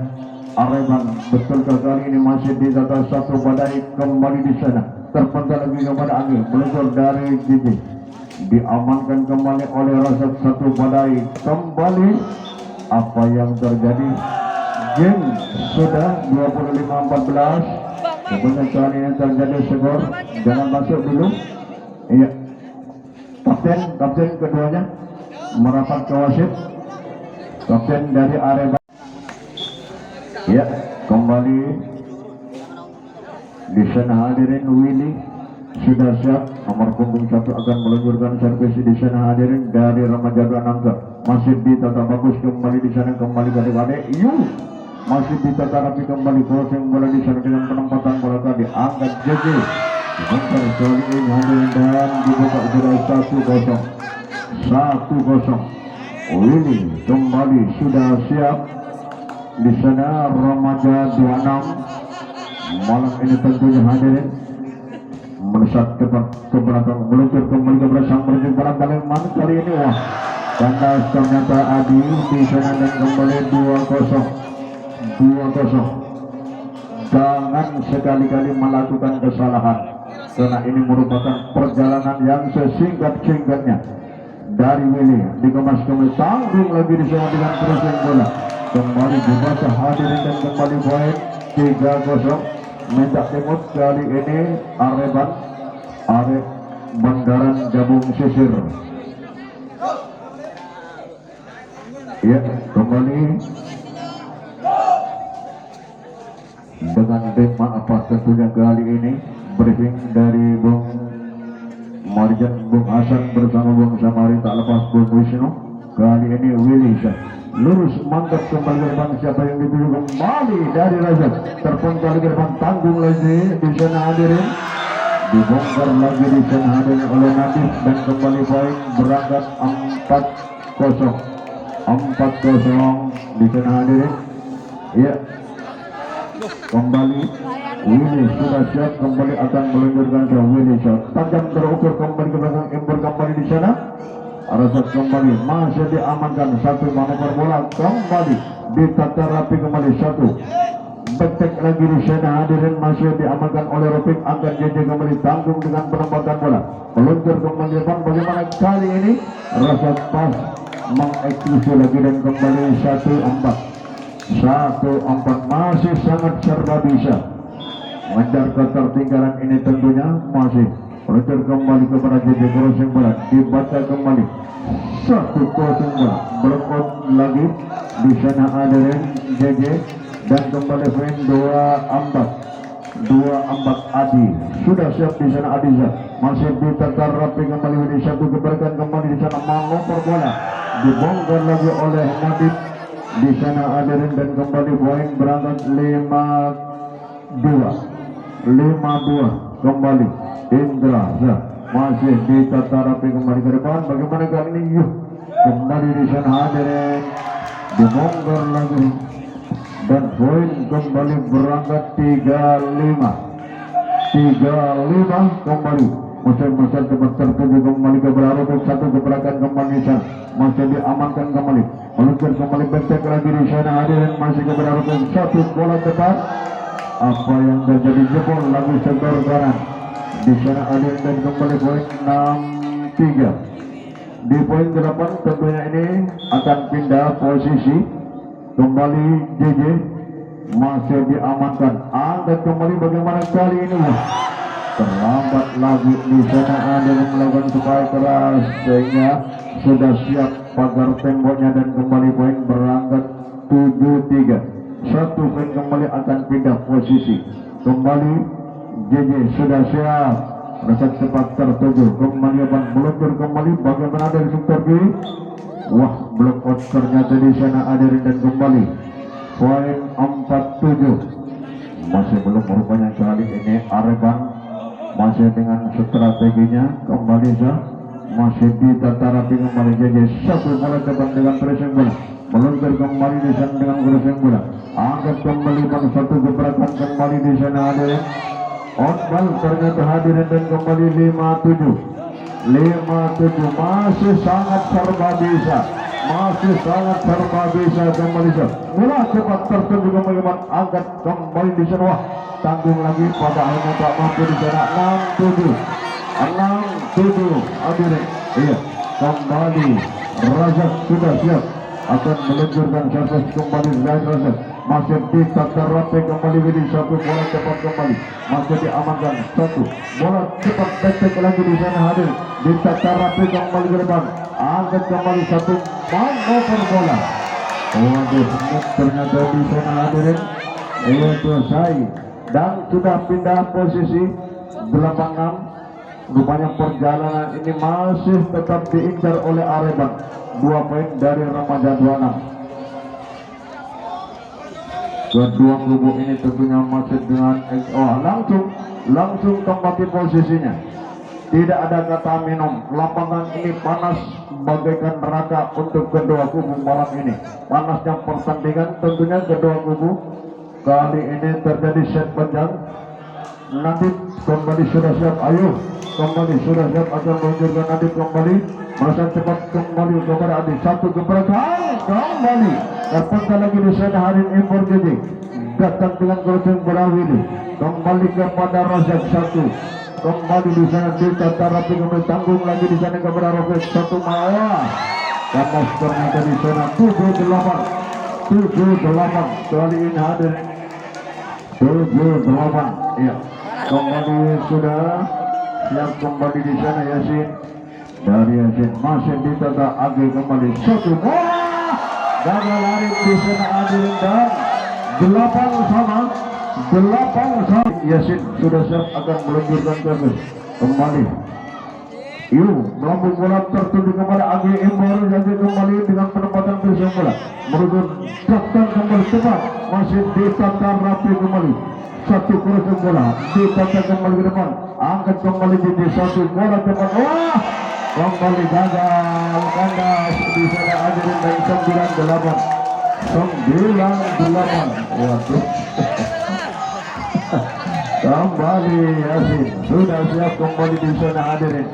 Arifan betul kali ini masih ditata satu badai kembali di sana terpental lagi kepada Angin meluncur dari Gigi diamankan kembali oleh Razak satu badai kembali apa yang terjadi game sudah 25-14 kemudian kali ini terjadi skor jangan masuk dulu iya kapten keduanya merapat ke wasit kapten dari Arema ya kembali di sana hadirin Willy sudah siap nomor punggung 1 akan meluncurkan servis di sana hadirin dari Remaja 26 masih ditata bagus kembali di sana kembali ke adik masih ditata rapi kembali crossing bola di sana dengan penempatan bola tadi angkat JJ dibongkar kali ini hadirin dan dibuka sudah 1-0 Willy kembali sudah siap di sana Remaja 26 malam ini tentunya hadirin melesat ke belakang meluncur kembali ke belakang menuju bola kali ini kandas ternyata Adi di sana dan kembali 2-0 jangan sekali-kali melakukan kesalahan karena ini merupakan perjalanan yang sesingkat-singkatnya dari Willy dikemas kembali tanggung lagi di sana dengan crossing bola kembali dibaca hadirin dan kembali poin 3-0 minta timut kali ini Arif Bandaran Jabung Sisir ya kembali dengan tema apa tentunya kali ini briefing dari Bung Marjan Bung Hasan bersama Bung Samari tak lepas Bung Wisnu kali ini Willy lurus mantap kembali ke depan. Siapa yang dituju kembali dari Razak, terpental ke depan, tanggung lagi di sana hadirin, dibongkar lagi di sana hadirin oleh Nadif, dan kembali poin berangkat 4-0 di sana hadirin. Ya, kembali Willy sudah siap, kembali akan meluncurkan ke Willy shot tajam terukur kembali ke belakang, Ember kembali di sana. Razak kembali masih diamankan, satu manuver bola kembali ditata rapi, kembali satu betek lagi di sana hadirin, masih diamankan oleh Rofik, akan JJ kembali tanggung dengan penempatan bola, meluncur kembali depan. Bagaimana kali ini Razak pas mengeksekusi lagi dan kembali 1-4 masih sangat serba bisa mengejar ketertinggalan ini. Tentunya masih meluncur kembali kepada JJ, crossing bola dibaca kembali 1-0 bola, blok lagi di sana hadirin JJ, dan kembali poin 2-4 Adi sudah siap di sana. Adiza masih ditetar rapi, kembali di satu kebalikan, kembali di sana mengoper bola dibongkar lagi oleh Nadib di sana hadirin, dan kembali poin berangkat 5-2 kembali. Indra masih ditata rapi, kembali ke depan. Bagaimana kali ini? Yuh, kembali di sana hadirin, dibongkar lagi, dan poin kembali berangkat 3-5 kembali. Masih cepat tertuju kembali ke Berarokok, satu gebrakan kembali sana masih diamankan, kembali meluncur kembali, becek lagi di sana hadirin, masih ke Berarokok, satu bola tepat. Apa yang terjadi? Jebol lagi setor kanan di sana hadirin, dan kembali poin 6-3 di poin 8. Tentunya ini akan pindah posisi kembali. JJ masih diamankan, angkat kembali. Bagaimana kali ini? Terlambat lagi di sana hadirin, melakukan supaya keras sehingga sudah siap pagar temboknya, dan kembali poin berangkat 7-3. Satu poin kembali akan pindah posisi kembali. JJ sudah siap, Razak cepat tertuju kembali, meluncur kembali. Bagaimana dari sektor kiri? Wah, blok out ternyata di sana hadirin, dan kembali poin 4-7. Masih belum merupanya kali ini Areban masih dengan strateginya, kembali masih ditata rapi, kembali JJ satu bola depan dengan pressing bola, meluncur kembali di sana dengan pressing bola, angkat kembali bang, satu gebrakan kembali di sana hadirin, outball ternyata hadirin, dan kembali 5-7 masih sangat serba bisa, kembali bola cepat tertuju kembali, angkat kembali di sana. Wah, tanggung lagi pada akhirnya tak mampu di sana. 6-7 hadirin. Iya, kembali Razak sudah siap akan meluncurkan servis kembali dari Razak, masih ditata rapi kembali di satu bola cepat kembali, masih diamankan satu bola cepat, becek lagi di sana hadir, ditata rapi kembali ke depan, angkat kembali satu manuver bola. Waduh, ternyata di sana hadirin, iya selesai, dan sudah pindah posisi 8-6. Rupanya perjalanan ini masih tetap diincar oleh Areban. 2 poin dari Remaja 26. Kedua kubu ini tentunya masih dengan langsung tempati posisinya. Tidak ada kata minum. Lapangan ini panas bagaikan neraka untuk kedua kubu malam ini. Panasnya pertandingan tentunya kedua kubu. Kali ini terjadi set panjang. Nanti kembali sudah siap, ayo kembali sudah siap akan meluncurkan Adit kembali, merasa cepat kembali kepada Adit, satu gebrakan kembali, dapatkan lagi di sana Harin Impor JJ, datang dengan crossing berawil kembali kepada Razak, satu kembali di sana ditata rapi, kembali tanggung lagi di sana kepada Rofik, satu malah panas ternyata di sana 7-8 kali ini hadir 7-8. Iya, kembali sudah siap kembali di sana Yasin, dari Yasin masih ditata Agi kembali, satu bola gagal lari di sana hadirin, dan 8 sama Yasin sudah siap akan meluncurkan servis kembali. melambung bola tertuju kepada Agi Imbor, jadi kembali dengan penempatan posisi bola menuju datang kembali cepat, masih ditata rapi kembali satu kursi bola ditata kembali ke depan, angkat kembali jadi satu bola cepat, wah kembali gagal kandas di sana Hadirin dari 98 waduh kembali Yasin sudah siap kembali di sana Hadirin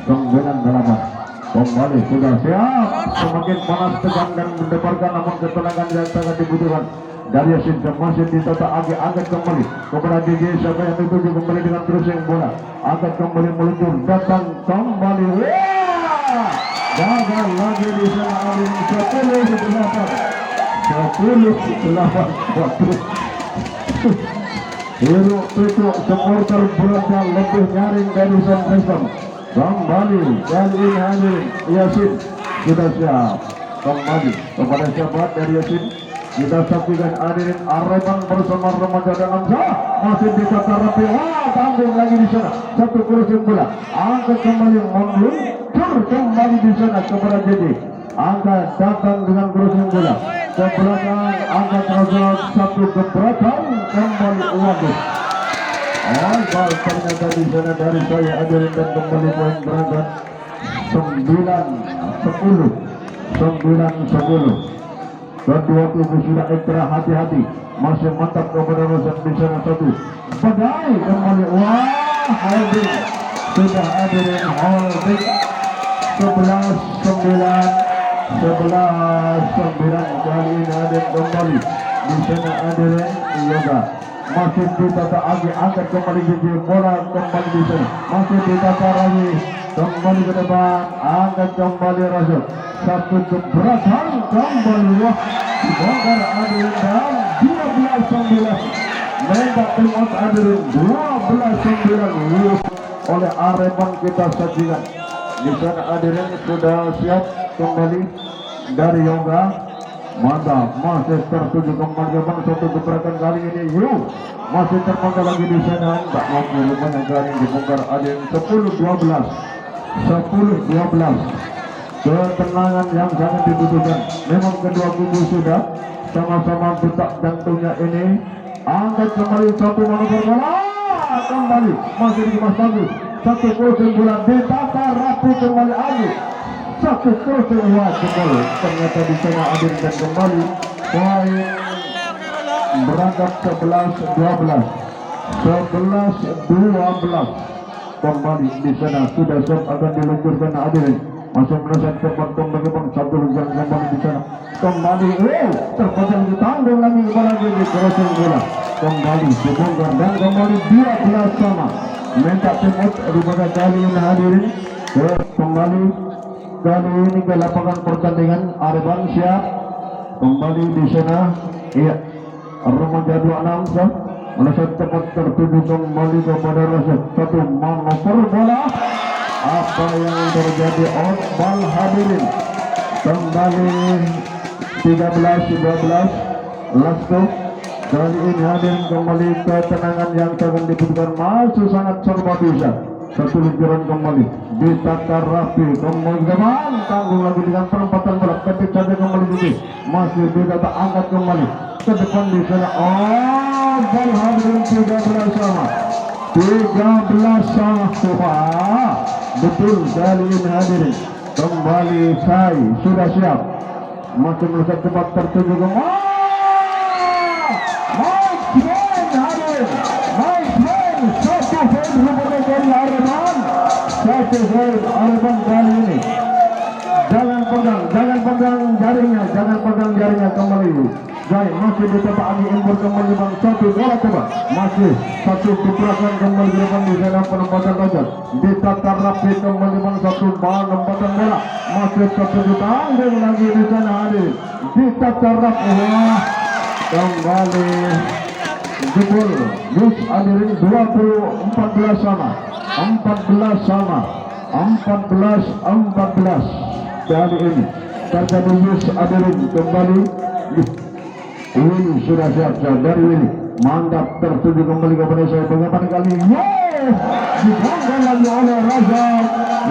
98 kembali sudah siap, semakin panas tegang dan mendebarkan namun ketenangan yang sangat dibutuhkan dari Yasin. Masih ditata angkat kembali kepada DJ, siapa yang dituju kembali dengan crossing bola, angkat kembali meluncur datang kembali, wah gagal lagi di sana Hadirin 10-8 waktu Hero itu supporter beratnya lebih nyaring dari Sun Preston. Kembali kali ini Hadirin Yasin sudah siap kembali kepada siapa dari Yasin. Kita saksikan Hadirin Arreban bersama remaja dan Hamza masih ditata rapi, wah tanggung lagi di sana satu kursi bola, angkat kembali meluncur kembali di sana kepada JJ, angkat datang dengan kursi bola ke belakang, angkat terus satu ke belakang kembali waduh gagal ternyata di sana dari saya Hadirin, dan kembali poin berangkat 9-10. Kedua kubu sudah ekstra hati-hati, masih mantap kepada Rosan di sana satu badai kembali, wah holding sudah Hadirin holding 11-9 kali ini Hadirin kembali di sana Hadirin Yoga masih ditata lagi, angkat kembali jadi bola kembali di sana, masih ditata lagi kembali ke depan, angkat kembali Rasul satu keberatan kembali, wah dibongkar Hadirin dan 12-9 mendak timot Hadirin 12-9 oleh Arreban. Kita sajikan di sana Hadirin sudah siap kembali dari Yoga, mantap masih tertuju kembali ke bang satu gebrakan kali ini masih terpangkal lagi di sana, tak mampu rupanya kali ini dibongkar Hadirin 10-12 ketenangan yang sangat dibutuhkan. Memang kedua kubu sudah sama-sama detak jantungnya ini, angkat kembali satu manuver bola kembali masih dikemas bagus satu kursi bola ditata rapi kembali lagi satu kursi kembali ternyata di sana Adil, dan kembali poin berangkat 11-12 kembali di sana sudah siap akan diluncurkan Adil, masuk melesat cepat kembali satu luncur kembali di sana kembali terpajang ditanggung lagi kepada di crossing bola kembali dibongkar dan kembali 12 sama minta timut daripada kali ini Hadirin kembali kali ini ke lapangan pertandingan. Arban siap kembali di sana, iya remaja 26 sah melesat cepat tertuju kembali kepada Rasul satu manuver bola, apa yang terjadi out ball Hadirin kembali 13-12 Lasko kali ini Hadirin kembali ketenangan yang akan dibutuhkan, masih sangat serba bisa satu luncuran kembali ditata rapi kembali ke depan, tanggung lagi dengan perempatan bola ketik saja kembali ini masih ditata angkat kembali ke depan di sana, ball Hadirin 13 sama betul kali ini Hadirin kembali Sai sudah siap masih melesat cepat tertuju ke satu poin Arban kali ini. Jangan pegang jaringnya kembali. Jai masih ditata Agi Imbor kembali bang satu bola coba masih satu gebrakan kembali di depan di sana penempatan Raja ditata rapi kembali bang satu penempatan bola masih satu ditanggung lagi di sana Hadir ditata rapi kembali jebol Gus Hadirin 14 sama 14 kali ini terjadi Gus Hadirin kembali. Ini sudah siap dari ini mantap tertuju kembali kepada saya bagaimana kali ini dilakukan lagi oleh Raja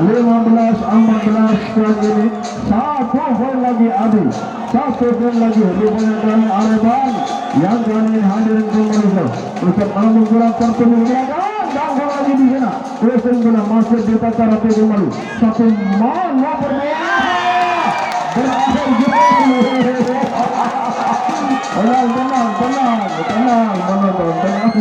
15-14 kali ini. 1 poin lagi Adi, 1 poin lagi rupanya dari Areban yang kali ini hadirin kembali untuk menunjukkan pertandingan dan lagi di sana. Wrestling bola masih di tataran kembali. Satu mana berbeda berakhir tenang, menonton, tenang.